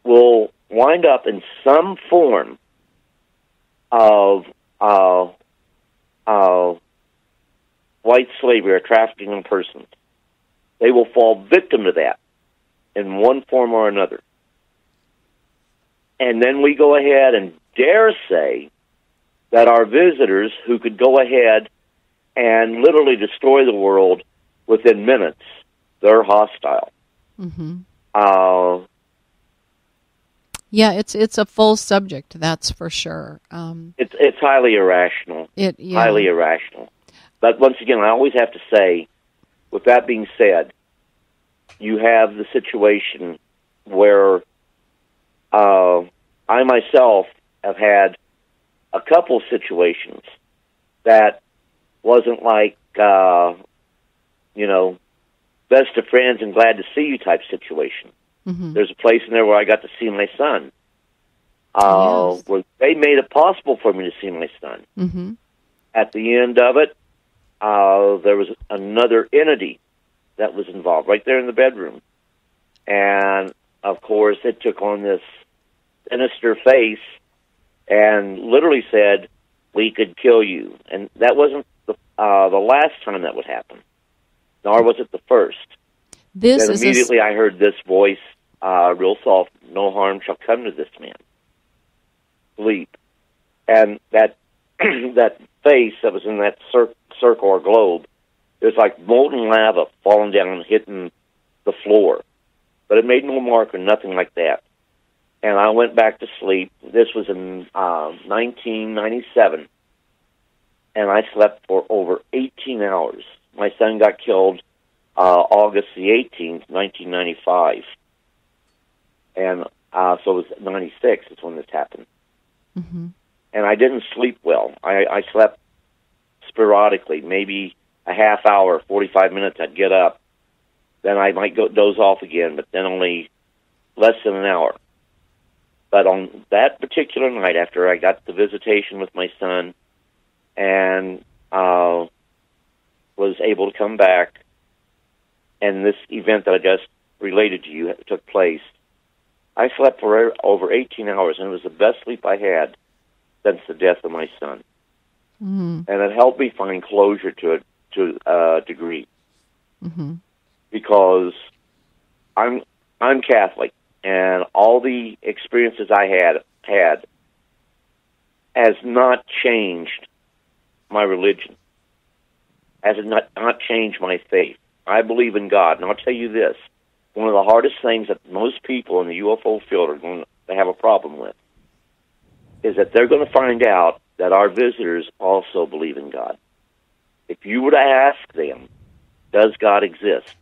will wind up in some form of white slavery or trafficking in persons. They will fall victim to that in one form or another. And then we go ahead and dare say that our visitors who could go ahead and literally destroy the world within minutes, they're hostile. Mm-hmm. Yeah, it's a full subject, that's for sure. It's highly irrational. Highly irrational. But once again, I always have to say, with that being said, you have the situation where I myself have had a couple situations that wasn't like, best of friends and glad to see you type situation. Mm-hmm. There's a place in there where I got to see my son. Yes. Where they made it possible for me to see my son. Mm-hmm. At the end of it, there was another entity that was involved right there in the bedroom. And, of course, it took on this sinister face and literally said, "We could kill you." And that wasn't the last time that would happen, nor was it the first. Then immediately I heard this voice, real soft, "No harm shall come to this man. Sleep." And that that face that was in that circle or globe, it was like molten lava falling down and hitting the floor. But it made no mark or nothing like that. And I went back to sleep. This was in 1997. And I slept for over 18 hours. My son got killed August the 18th, 1995. And so it was 96 is when this happened. Mm-hmm. And I didn't sleep well. I slept sporadically, maybe a half hour, 45 minutes, I'd get up. Then I might go doze off again, but then only less than an hour. But on that particular night, after I got the visitation with my son and was able to come back, and this event that I just related to you took place, I slept for over 18 hours, and it was the best sleep I had since the death of my son. Mm-hmm. And it helped me find closure to a degree. Mm-hmm. Because I'm Catholic, and all the experiences I had has not changed my religion, has not changed my faith. I believe in God, and I'll tell you this, one of the hardest things that most people in the UFO field are going to have a problem with is that they're going to find out that our visitors also believe in God. If you were to ask them, does God exist?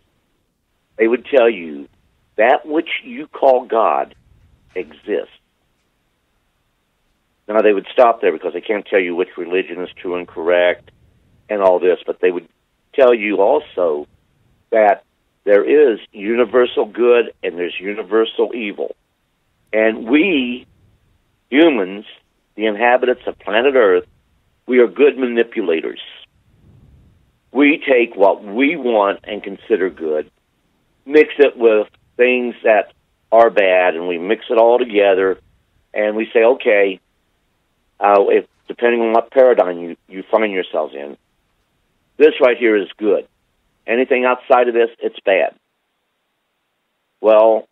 They would tell you that which you call God exists. Now, they would stop there because they can't tell you which religion is true and correct and all this, but they would tell you also that there is universal good and there's universal evil. And we, humans, the inhabitants of planet Earth, we are good manipulators. We take what we want and consider good, mix it with things that are bad, and we mix it all together, and we say, okay, if depending on what paradigm you find yourselves in, this right here is good. Anything outside of this, it's bad. Well,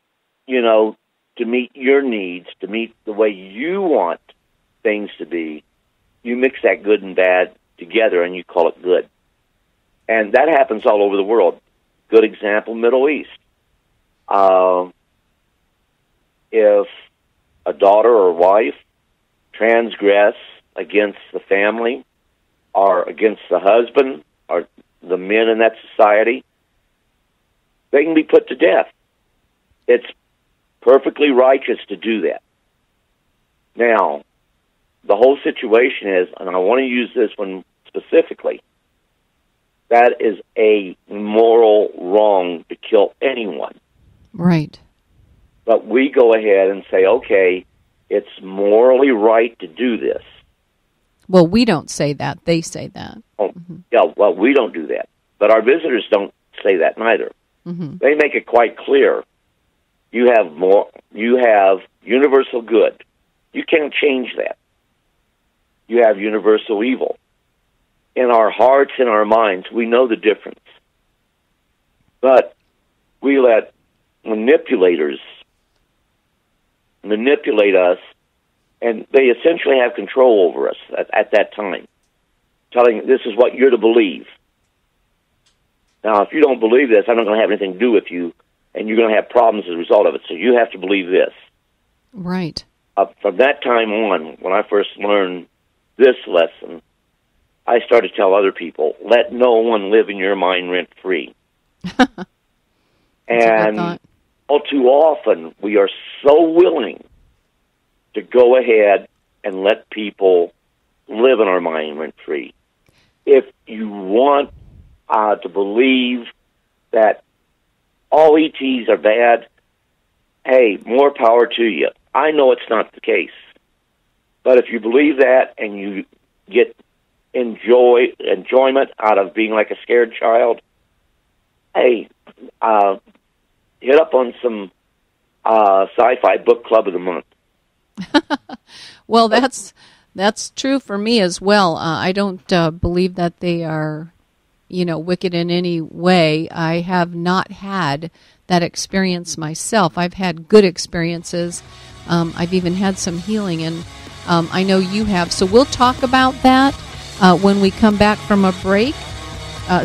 to meet your needs, to meet the way you want things to be, you mix that good and bad together and you call it good. And that happens all over the world. Good example, Middle East. If a daughter or wife transgress against the family or against the husband or the men in that society, they can be put to death. It's perfectly righteous to do that. Now, the whole situation is, and I want to use this one specifically, that is a moral wrong to kill anyone. Right. But we go ahead and say, okay, it's morally right to do this. Well, we don't say that. They say that. Oh, yeah, well, we don't do that. But our visitors don't say that neither. Mm-hmm. They make it quite clear. You have universal good. You can't change that. You have universal evil. In our hearts, in our minds, we know the difference. But we let manipulators manipulate us, and they essentially have control over us at that time, telling this is what you're to believe. Now, if you don't believe this, I'm not going to have anything to do with you, and you're going to have problems as a result of it, so you have to believe this. Right. From that time on, when I first learned this lesson, I started to tell other people, let no one live in your mind rent-free. And all too often, we are so willing to go ahead and let people live in our mind rent-free. If you want to believe that all ETs are bad, hey, more power to you. I know it's not the case. But if you believe that and you get enjoyment out of being like a scared child, hey, hit up on some sci-fi book club of the month. Well, that's true for me as well. I don't believe that they are, wicked in any way. I have not had that experience myself. I've had good experiences. I've even had some healing, and I know you have. So we'll talk about that when we come back from a break.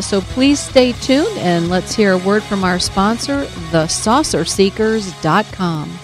So please stay tuned, and let's hear a word from our sponsor, thesaucerseekers.com.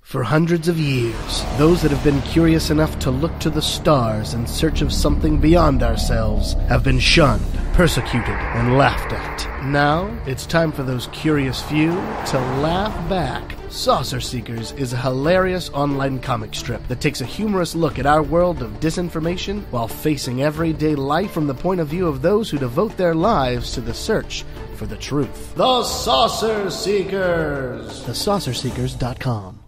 For hundreds of years, those that have been curious enough to look to the stars in search of something beyond ourselves have been shunned, persecuted, and laughed at. Now, it's time for those curious few to laugh back. Saucer Seekers is a hilarious online comic strip that takes a humorous look at our world of disinformation while facing everyday life from the point of view of those who devote their lives to the search for the truth. The Saucer Seekers! TheSaucerSeekers.com.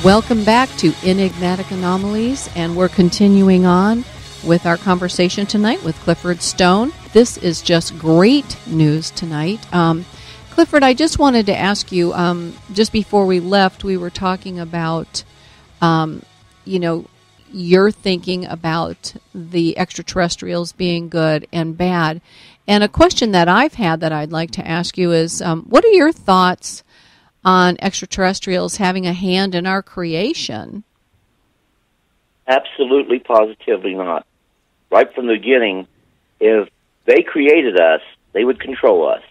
Welcome back to Enigmatic Anomalies, and we're continuing on with our conversation tonight with Clifford Stone. This is just great news tonight. Clifford, I just wanted to ask you, just before we left, we were talking about, your thinking about the extraterrestrials being good and bad. And a question that I've had that I'd like to ask you is, what are your thoughts on extraterrestrials having a hand in our creation? Absolutely, positively not. Right from the beginning, if they created us, they would control us.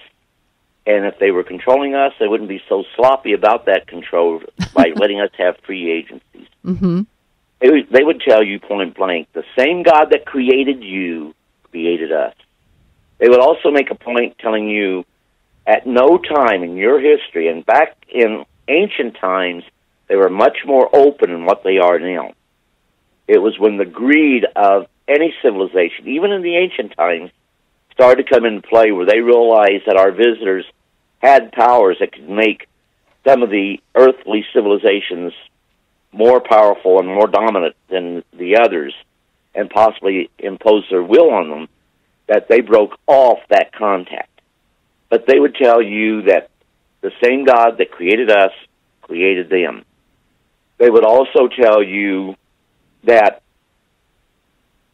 And if they were controlling us, they wouldn't be so sloppy about that control by letting us have free agencies. Mm-hmm. They would tell you point blank, the same God that created you created us. They would also make a point telling you at no time in your history, and back in ancient times, they were much more open than what they are now. It was when the greed of any civilization, even in the ancient times, started to come into play, where they realized that our visitors had powers that could make some of the earthly civilizations more powerful and more dominant than the others, and possibly impose their will on them, that they broke off that contact. But they would tell you that the same God that created us created them. They would also tell you that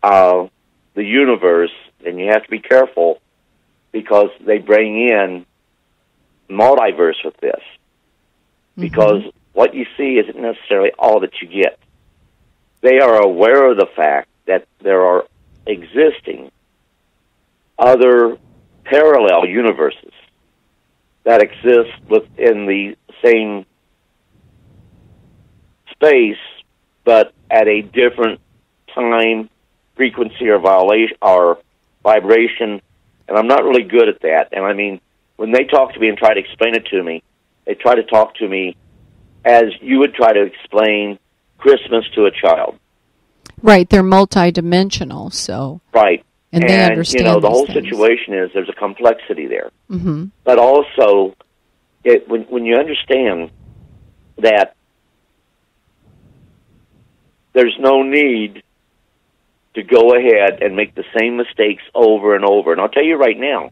the universe, and you have to be careful because they bring in multiverse with this, because what you see isn't necessarily all that you get. They are aware of the fact that there are existing other parallel universes that exist within the same space, but at a different time, frequency, or vibration. And I'm not really good at that. And I mean, when they talk to me and try to explain it to me, they try to talk to me as you would try to explain Christmas to a child. Right, they're multidimensional, so... Right. And they understand the whole things. Situation is there's a complexity there. Mm-hmm. But also, when you understand that there's no need to go ahead and make the same mistakes over and over. And I'll tell you right now,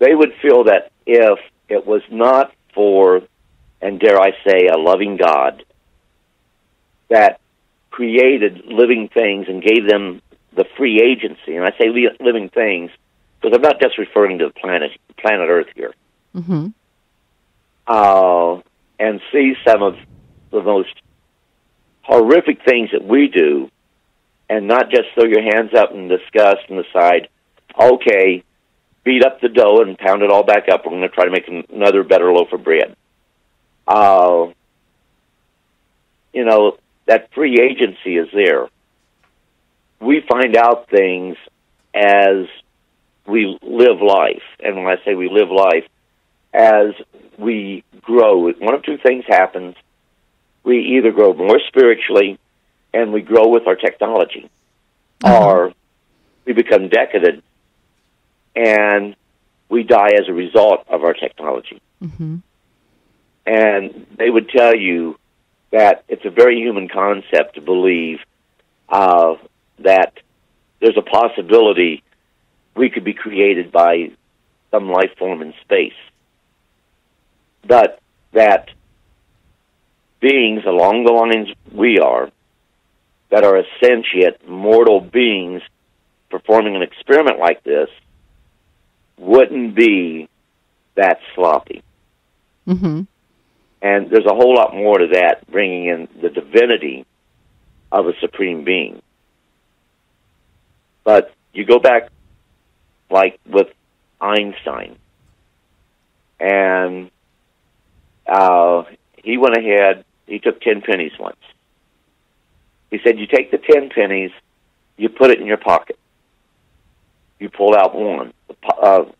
they would feel that if it was not for, and dare I say, a loving God that created living things and gave them the free agency, and I say living things because I'm not just referring to the planet Earth here, and see some of the most horrific things that we do, and not just throw your hands up in disgust and decide, okay, beat up the dough and pound it all back up. We're going to try to make another better loaf of bread. That free agency is there. We find out things as we live life. And when I say we live life, as we grow, one of two things happens. We either grow more spiritually and we grow with our technology, or we become decadent and we die as a result of our technology. Mm-hmm. And they would tell you that it's a very human concept to believe that there's a possibility we could be created by some life form in space, but that beings along the lines we are, that are sentient, mortal beings performing an experiment like this, wouldn't be that sloppy. Mm-hmm. And there's a whole lot more to that, bringing in the divinity of a supreme being. But you go back, like with Einstein, and he went ahead, he took 10 pennies once. He said, you take the 10 pennies, you put it in your pocket. You pull out one,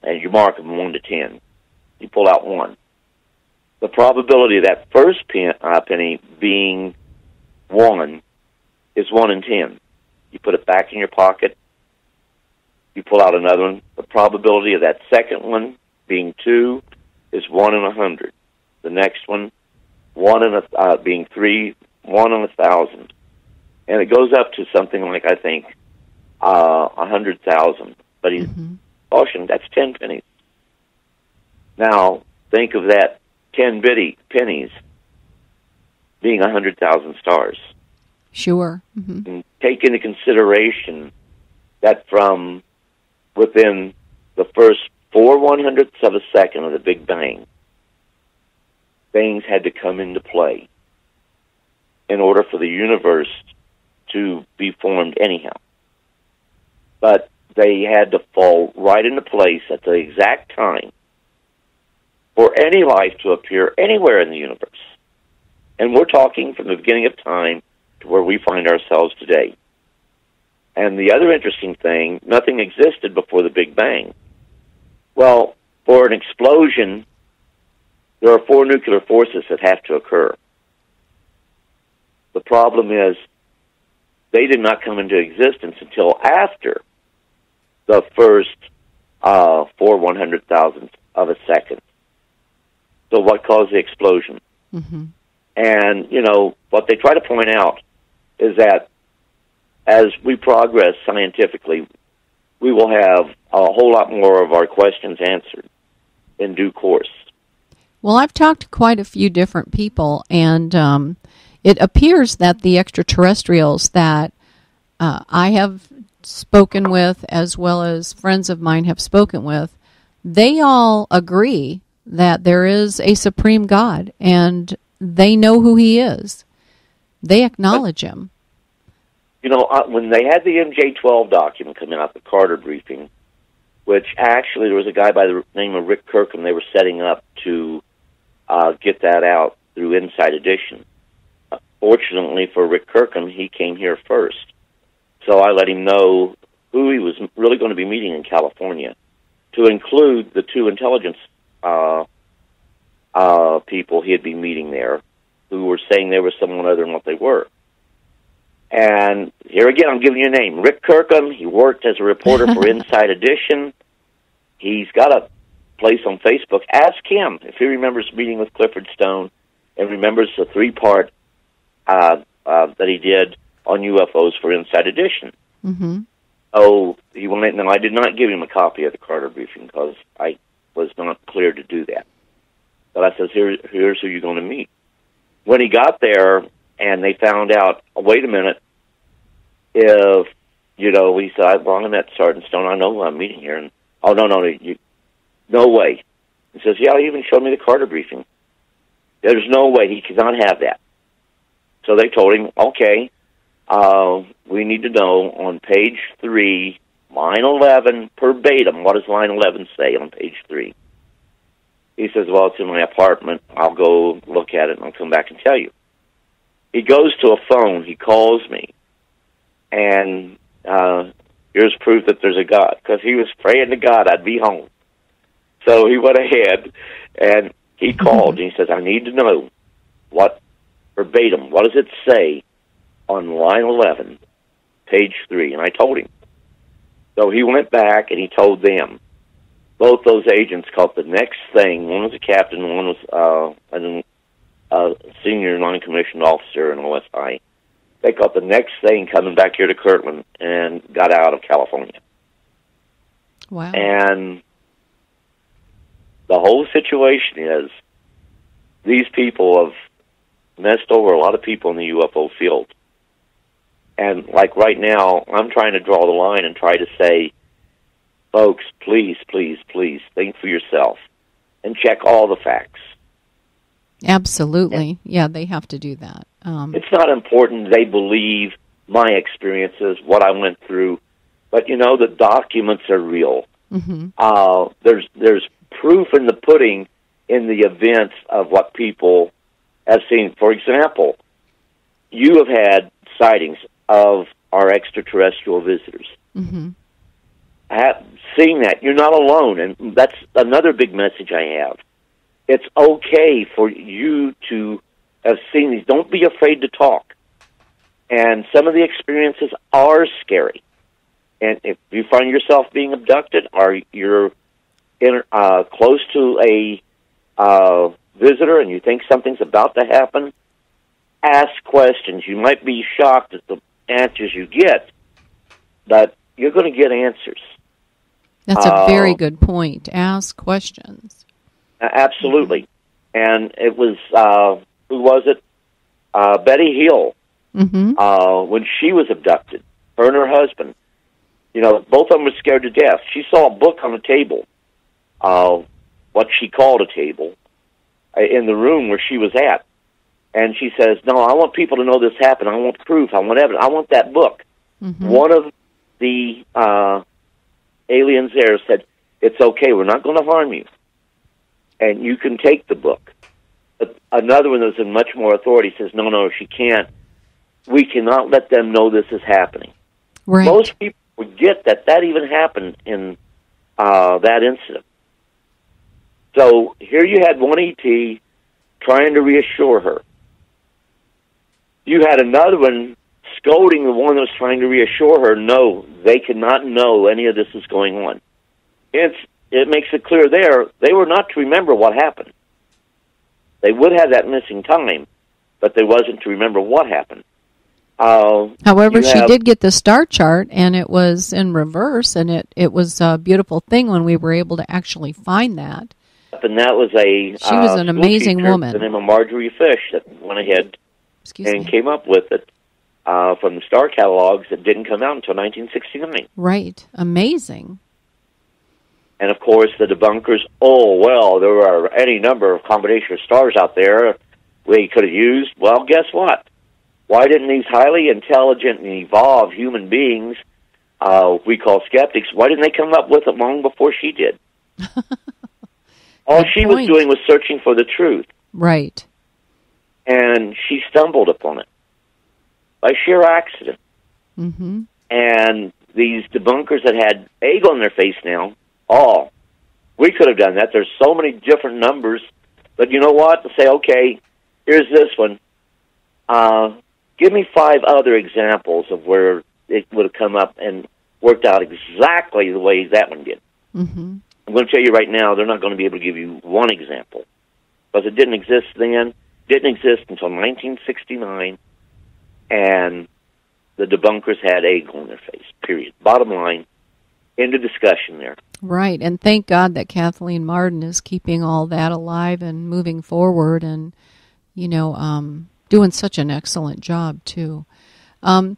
and you mark them 1 to 10. You pull out one. The probability of that first penny being 1 is 1 in 10. You put it back in your pocket. You pull out another one. The probability of that second one being 2 is 1 in 100. The next one, being 3, 1 in 1,000. And it goes up to something like, I think, 100,000. But he's cautioned, that's 10 pennies. Now, think of that 10 pennies being 100,000 stars. Sure. Mm-hmm. And take into consideration that from within the first 4/100ths of a second of the Big Bang, things had to come into play in order for the universe to be formed anyhow. But they had to fall right into place at the exact time for any life to appear anywhere in the universe. And we're talking from the beginning of time to where we find ourselves today. And the other interesting thing, nothing existed before the Big Bang. Well, for an explosion, there are 4 nuclear forces that have to occur. The problem is they did not come into existence until after the first 4/100,000th of a second. So what caused the explosion? Mm-hmm. And, what they try to point out is that as we progress scientifically, we will have a whole lot more of our questions answered in due course. Well, I've talked to quite a few different people, and it appears that the extraterrestrials that I have spoken with, as well as friends of mine have spoken with, they all agree that there is a supreme God, and they know who he is. They acknowledge him. When they had the MJ-12 document come out, the Carter briefing, which actually there was a guy by the name of Rick Kirkham they were setting up to get that out through Inside Edition. Fortunately for Rick Kirkham, he came here first. So I let him know who he was really going to be meeting in California, to include the 2 intelligence people he'd be meeting there, who were saying they were someone other than what they were. And here again, I'm giving you a name. Rick Kirkham, he worked as a reporter for Inside Edition. He's got a place on Facebook. Ask him if he remembers meeting with Clifford Stone and remembers the 3-part that he did on UFOs for Inside Edition. Mm-hmm. Oh, he went. No, I did not give him a copy of the Carter briefing because I was not cleared to do that. But I says, here's who you're going to meet. When he got there and they found out, wait a minute, if, he said, well, I met Sergeant Stone, I know who I'm meeting here. And, oh, no, no way. He says, yeah, he even showed me the Carter briefing. There's no way he cannot have that. So they told him, okay, we need to know on page 3, line 11, verbatim, what does line 11 say on page 3? He says, well, it's in my apartment. I'll go look at it and I'll come back and tell you. He goes to a phone. He calls me. And here's proof that there's a God, because he was praying to God I'd be home. So he went ahead and he called and he says, I need to know verbatim, what does it say on line 11, page 3? And I told him. So he went back and he told them. Both those agents caught the next thing. One was a captain, one was a senior non-commissioned officer in OSI. They caught the next thing coming back here to Kirtland and got out of California. Wow. And the whole situation is these people have messed over a lot of people in the UFO field. And like right now, I'm trying to draw the line and try to say, folks, please, please, please think for yourself and check all the facts. Absolutely. Yeah, they have to do that. It's not important they believe my experiences, what I went through, but, the documents are real. Mm-hmm. There's proof in the pudding in the events of what people have seen. For example, you have had sightings of our extraterrestrial visitors. Mm-hmm. Seeing that, you're not alone, and that's another big message I have. It's okay for you to have seen these. Don't be afraid to talk. And some of the experiences are scary. And if you find yourself being abducted, or you're close to a visitor and you think something's about to happen, ask questions. You might be shocked at the answers you get, but you're going to get answers. That's a very good point. Ask questions. Absolutely. And it was, who was it? Betty Hill. Mm-hmm. When she was abducted, her and her husband, both of them were scared to death. She saw a book on the table, what she called a table, in the room where she was at. And she says, no, I want people to know this happened. I want proof. I want evidence. I want that book. Mm-hmm. One of the aliens there said, it's okay. We're not going to harm you. And you can take the book. But another one that's in much more authority says, no, she can't. We cannot let them know this is happening. Right. Most people forget that even happened in that incident. So here you had one ET trying to reassure her. You had another one scolding the one that was trying to reassure her, no, they could not know any of this is going on. It makes it clear there, they were not to remember what happened. They would have that missing time, but they wasn't to remember what happened. However, she did get the star chart, and it was in reverse, and it was a beautiful thing when we were able to actually find that. And that was she was an amazing woman. The name of Marjorie Fish that went ahead came up with it from the star catalogs that didn't come out until 1969. Right. Amazing. And, of course, the debunkers, there are any number of combination of stars out there we could have used. Well, guess what? Why didn't these highly intelligent and evolved human beings, we call skeptics, why didn't they come up with it long before she did? All she was doing was searching for the truth. Right. And she stumbled upon it by sheer accident. Mm-hmm. And these debunkers that had egg on their face now, we could have done that. There's so many different numbers. But you know what? To say, okay, here's this one. Give me 5 other examples of where it would have come up and worked out exactly the way that one did. Mm-hmm. I'm going to tell you right now, they're not going to be able to give you one example. Because it didn't exist then, didn't exist until 1969, and the debunkers had egg on their face, period. Bottom line, end of discussion there. Right, and thank God that Kathleen Marden is keeping all that alive and moving forward and, doing such an excellent job, too. The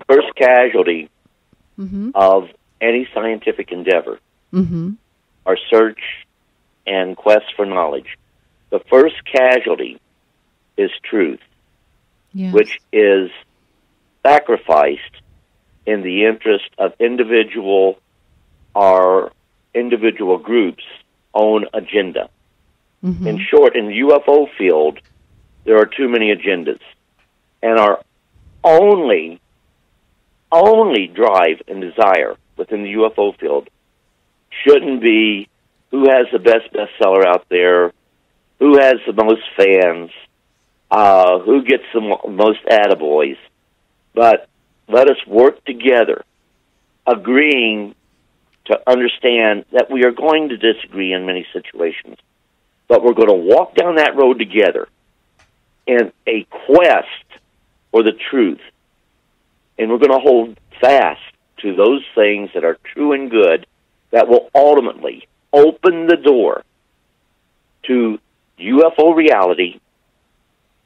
first casualty mm-hmm. of any scientific endeavor, mm-hmm. our search and quest for knowledge, the first casualty is truth, yes. which is sacrificed in the interest of individual groups' own agenda. Mm-hmm. In short, in the UFO field, there are too many agendas. And our only drive and desire within the UFO field shouldn't be who has the best bestseller out there, who has the most fans, who gets the most attaboys. But let us work together, agreeing to understand that we are going to disagree in many situations, but we're going to walk down that road together in a quest for the truth, and we're going to hold fast to those things that are true and good that will ultimately open the door to UFO reality,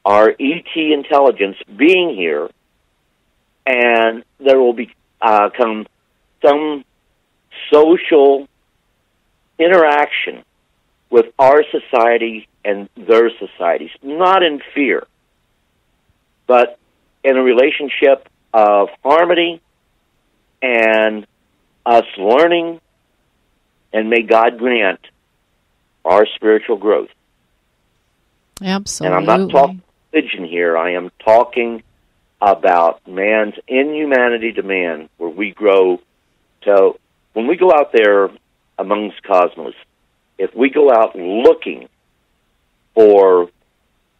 our ET intelligence being here, and there will be come some social interaction with our society and their societies, not in fear, but in a relationship of harmony and us learning, and may God grant our spiritual growth. Absolutely. And I'm not talking religion here. I am talking about man's inhumanity to man, where we grow to, when we go out there amongst cosmos, if we go out looking for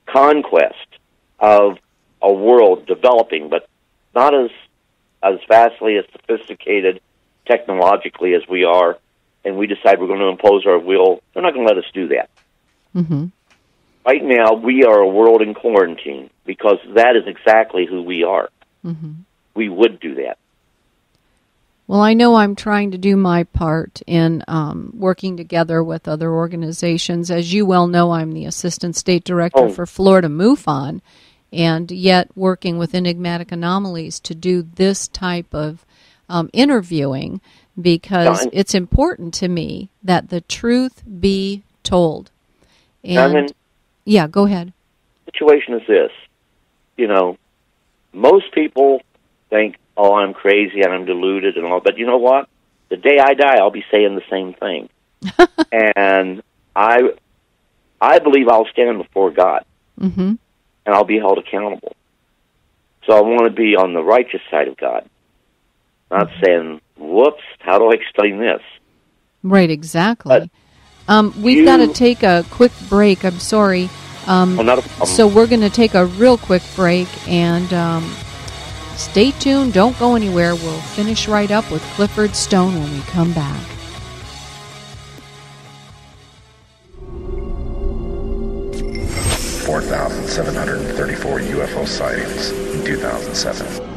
conquest of a world developing, but not as vastly as sophisticated technologically as we are, and we decide we're going to impose our will, they're not going to let us do that. Mm-hmm. Right now, we are a world in quarantine because that is exactly who we are. Mm-hmm. We would do that. Well, I know I'm trying to do my part in working together with other organizations. As you well know, I'm the Assistant State Director for Florida MUFON, and yet working with Enigmatic Anomalies to do this type of interviewing, because it's important to me that the truth be told. And yeah, go ahead. The situation is this. Most people think, oh, I'm crazy and I'm deluded and all, but you know what? The day I die, I'll be saying the same thing. And I believe I'll stand before God, mm-hmm. and I'll be held accountable. So I want to be on the righteous side of God, not saying, whoops, how do I explain this? Right, exactly. We've got to take a quick break. I'm sorry. Not a problem. So we're going to take a real quick break, and stay tuned. Don't go anywhere. We'll finish right up with Clifford Stone when we come back. $4,734 UFO sightings in 2007.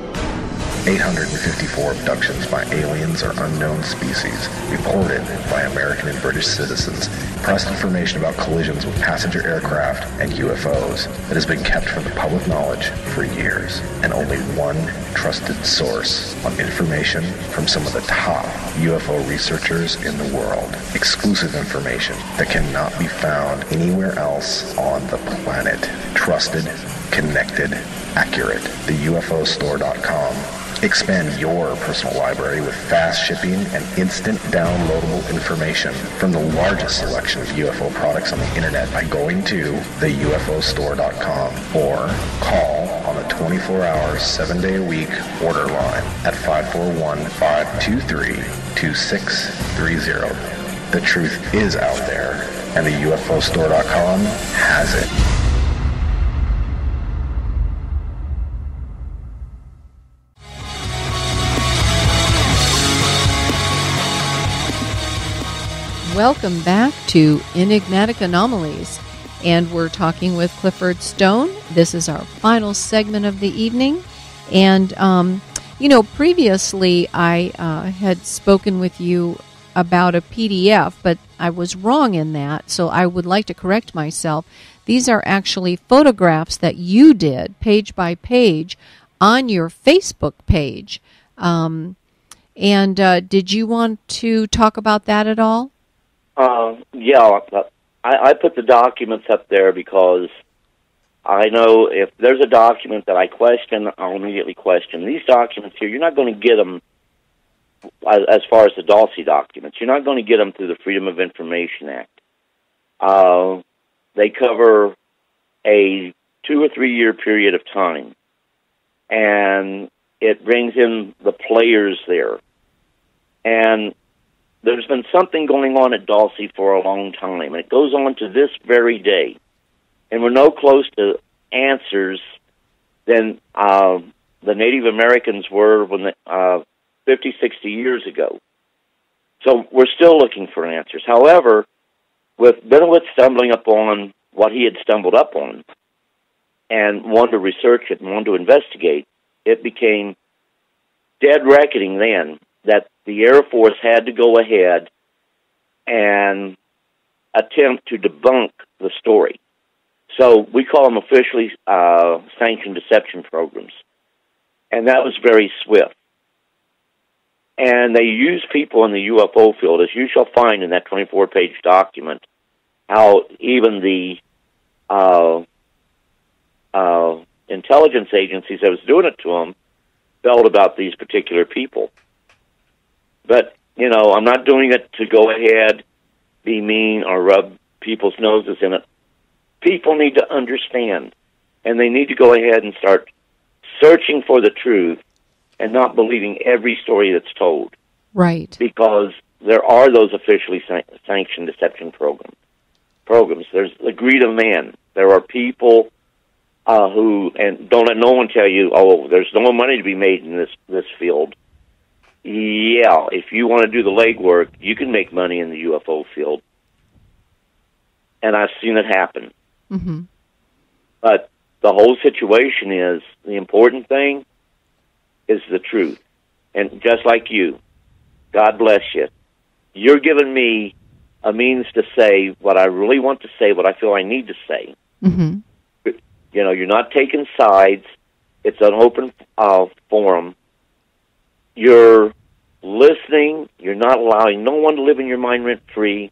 854 abductions by aliens or unknown species reported by American and British citizens. Pressed information about collisions with passenger aircraft and UFOs that has been kept from the public knowledge for years. And only one trusted source on information from some of the top UFO researchers in the world. Exclusive information that cannot be found anywhere else on the planet. Trusted, connected, accurate. TheUFOstore.com. Expand your personal library with fast shipping and instant downloadable information from the largest selection of UFO products on the internet by going to theUFOstore.com or call on the 24-hour, 7-day-a-week order line at 541-523-2630. The truth is out there, and theUFOstore.com has it. Welcome back to Enigmatic Anomalies, and we're talking with Clifford Stone. This is our final segment of the evening, and previously I had spoken with you about a PDF, but I was wrong in that, so I would like to correct myself. These are actually photographs that you did, page by page, on your Facebook page. Did you want to talk about that at all? Yeah, I put the documents up there because I know if there's a document that I question, I'll immediately question. These documents here, you're not going to get them, as far as the Dulce documents, you're not going to get them through the Freedom of Information Act. They cover a 2 or 3 year period of time, and it brings in the players there. And there's been something going on at Dulce for a long time, and it goes on to this very day. And we're no close to answers than the Native Americans were when 50, 60 years ago. So we're still looking for answers. However, with Benowitz stumbling upon what he had stumbled up on and wanted to research it and wanted to investigate, it became dead reckoning then that the Air Force had to go ahead and attempt to debunk the story. So we call them officially sanctioned deception programs. And that was very swift. And they use people in the UFO field, as you shall find in that 24-page document, how even the intelligence agencies that was doing it to them felt about these particular people. But, I'm not doing it to go ahead, be mean, or rub people's noses in it. People need to understand, and they need to go ahead and start searching for the truth and not believing every story that's told. Right. Because there are those officially sanctioned deception programs. There's the greed of man. There are people who, and don't let no one tell you, oh, there's no money to be made in this field. Yeah, if you want to do the legwork, you can make money in the UFO field. And I've seen it happen. Mm-hmm. But the whole situation is, the important thing is the truth. And just like you, God bless you, you're giving me a means to say what I really want to say, what I feel I need to say. Mm-hmm. You're not taking sides. It's an open forum. You're listening. You're not allowing no one to live in your mind rent-free,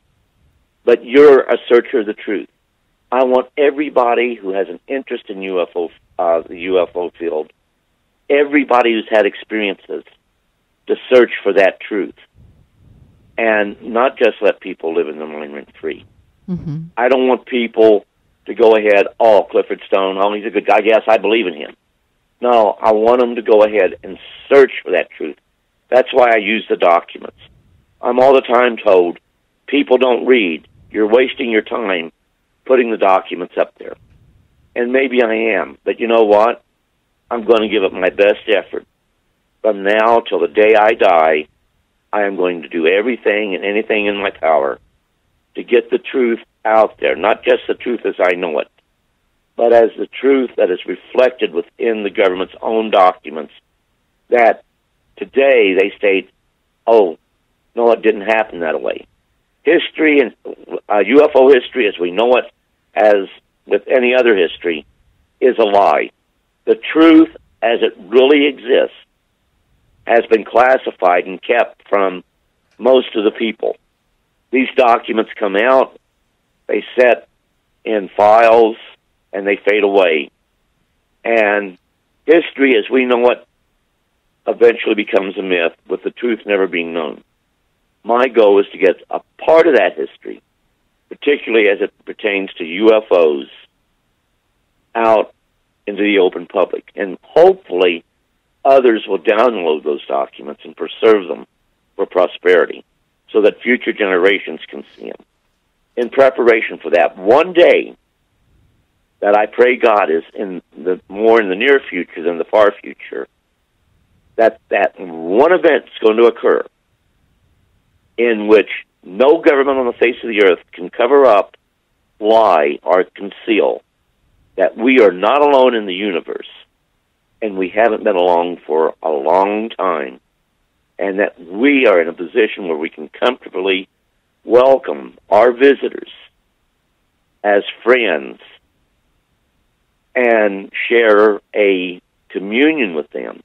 but you're a searcher of the truth. I want everybody who has an interest in the UFO field, everybody who's had experiences, to search for that truth and not just let people live in their mind rent-free. Mm-hmm. I don't want people to go ahead, oh, Clifford Stone, oh, he's a good guy, yes, I believe in him. No, I want them to go ahead and search for that truth. That's why I use the documents. I'm all the time told, people don't read. you're wasting your time putting the documents up there. And maybe I am, but you know what? I'm going to give it my best effort. From now till the day I die, I am going to do everything and anything in my power to get the truth out there, not just the truth as I know it, but as the truth that is reflected within the government's own documents, that today they state, oh, no, it didn't happen that way. History and UFO history as we know it, as with any other history, is a lie. The truth as it really exists has been classified and kept from most of the people. These documents come out, they sit in files, and they fade away. And history as we know it eventually becomes a myth, with the truth never being known. My goal is to get a part of that history, particularly as it pertains to UFOs, out into the open public. And hopefully others will download those documents and preserve them for prosperity so that future generations can see them. In preparation for that, one day that I pray God is more in the near future than the far future, that one event is going to occur in which no government on the face of the earth can cover up, lie, or conceal that we are not alone in the universe, and we haven't been alone for a long time, and that we are in a position where we can comfortably welcome our visitors as friends and share a communion with them,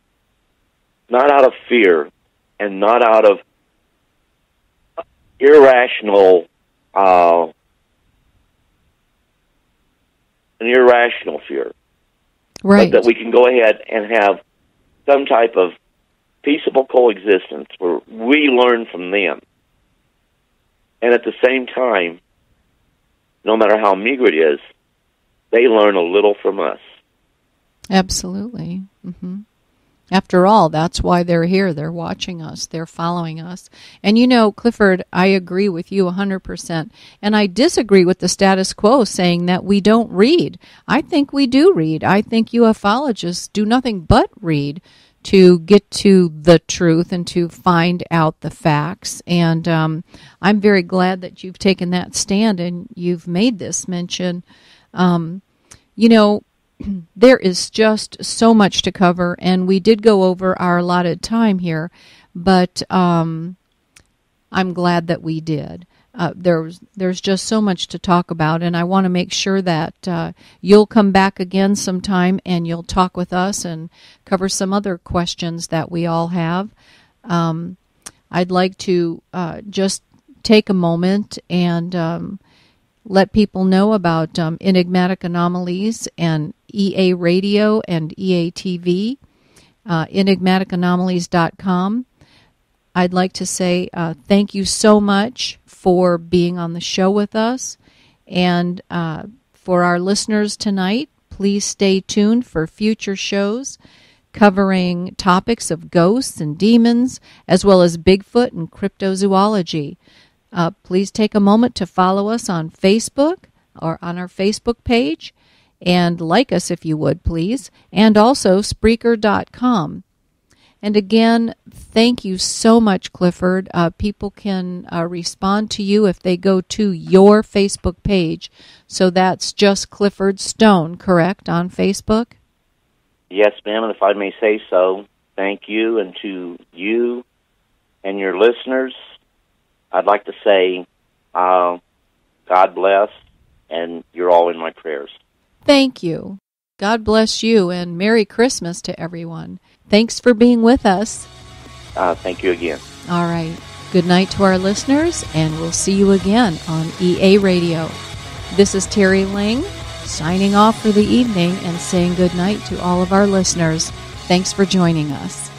not out of fear and not out of irrational fear, right? But that we can go ahead and have some type of peaceable coexistence where we learn from them, and at the same time, no matter how meager it is, they learn a little from us. Absolutely. Mm-hmm. After all, that's why they're here. They're watching us. They're following us. And you know, Clifford, I agree with you 100%. And I disagree with the status quo saying that we don't read. I think we do read. I think ufologists do nothing but read to get to the truth and to find out the facts. And I'm very glad that you've taken that stand and you've made this mention. You know, there is just so much to cover, and we did go over our allotted time here, but I'm glad that we did. There's just so much to talk about, and I want to make sure that you'll come back again sometime and you'll talk with us and cover some other questions that we all have. I'd like to just take a moment and let people know about Enigmatic Anomalies and EA Radio and EA TV, enigmaticanomalies.com. I'd like to say thank you so much for being on the show with us. And for our listeners tonight, please stay tuned for future shows covering topics of ghosts and demons, as well as Bigfoot and cryptozoology. Please take a moment to follow us on Facebook or on our Facebook page, and like us if you would, please, and also Spreaker.com. And again, thank you so much, Clifford. People can respond to you if they go to your Facebook page. So that's just Clifford Stone, correct, on Facebook? Yes, ma'am, and if I may say so, thank you, and to you and your listeners, I'd like to say God bless, and you're all in my prayers. Thank you. God bless you, and Merry Christmas to everyone. Thanks for being with us. Thank you again. All right. Good night to our listeners, and we'll see you again on EA Radio. This is Teri Lynge, signing off for the evening and saying good night to all of our listeners. Thanks for joining us.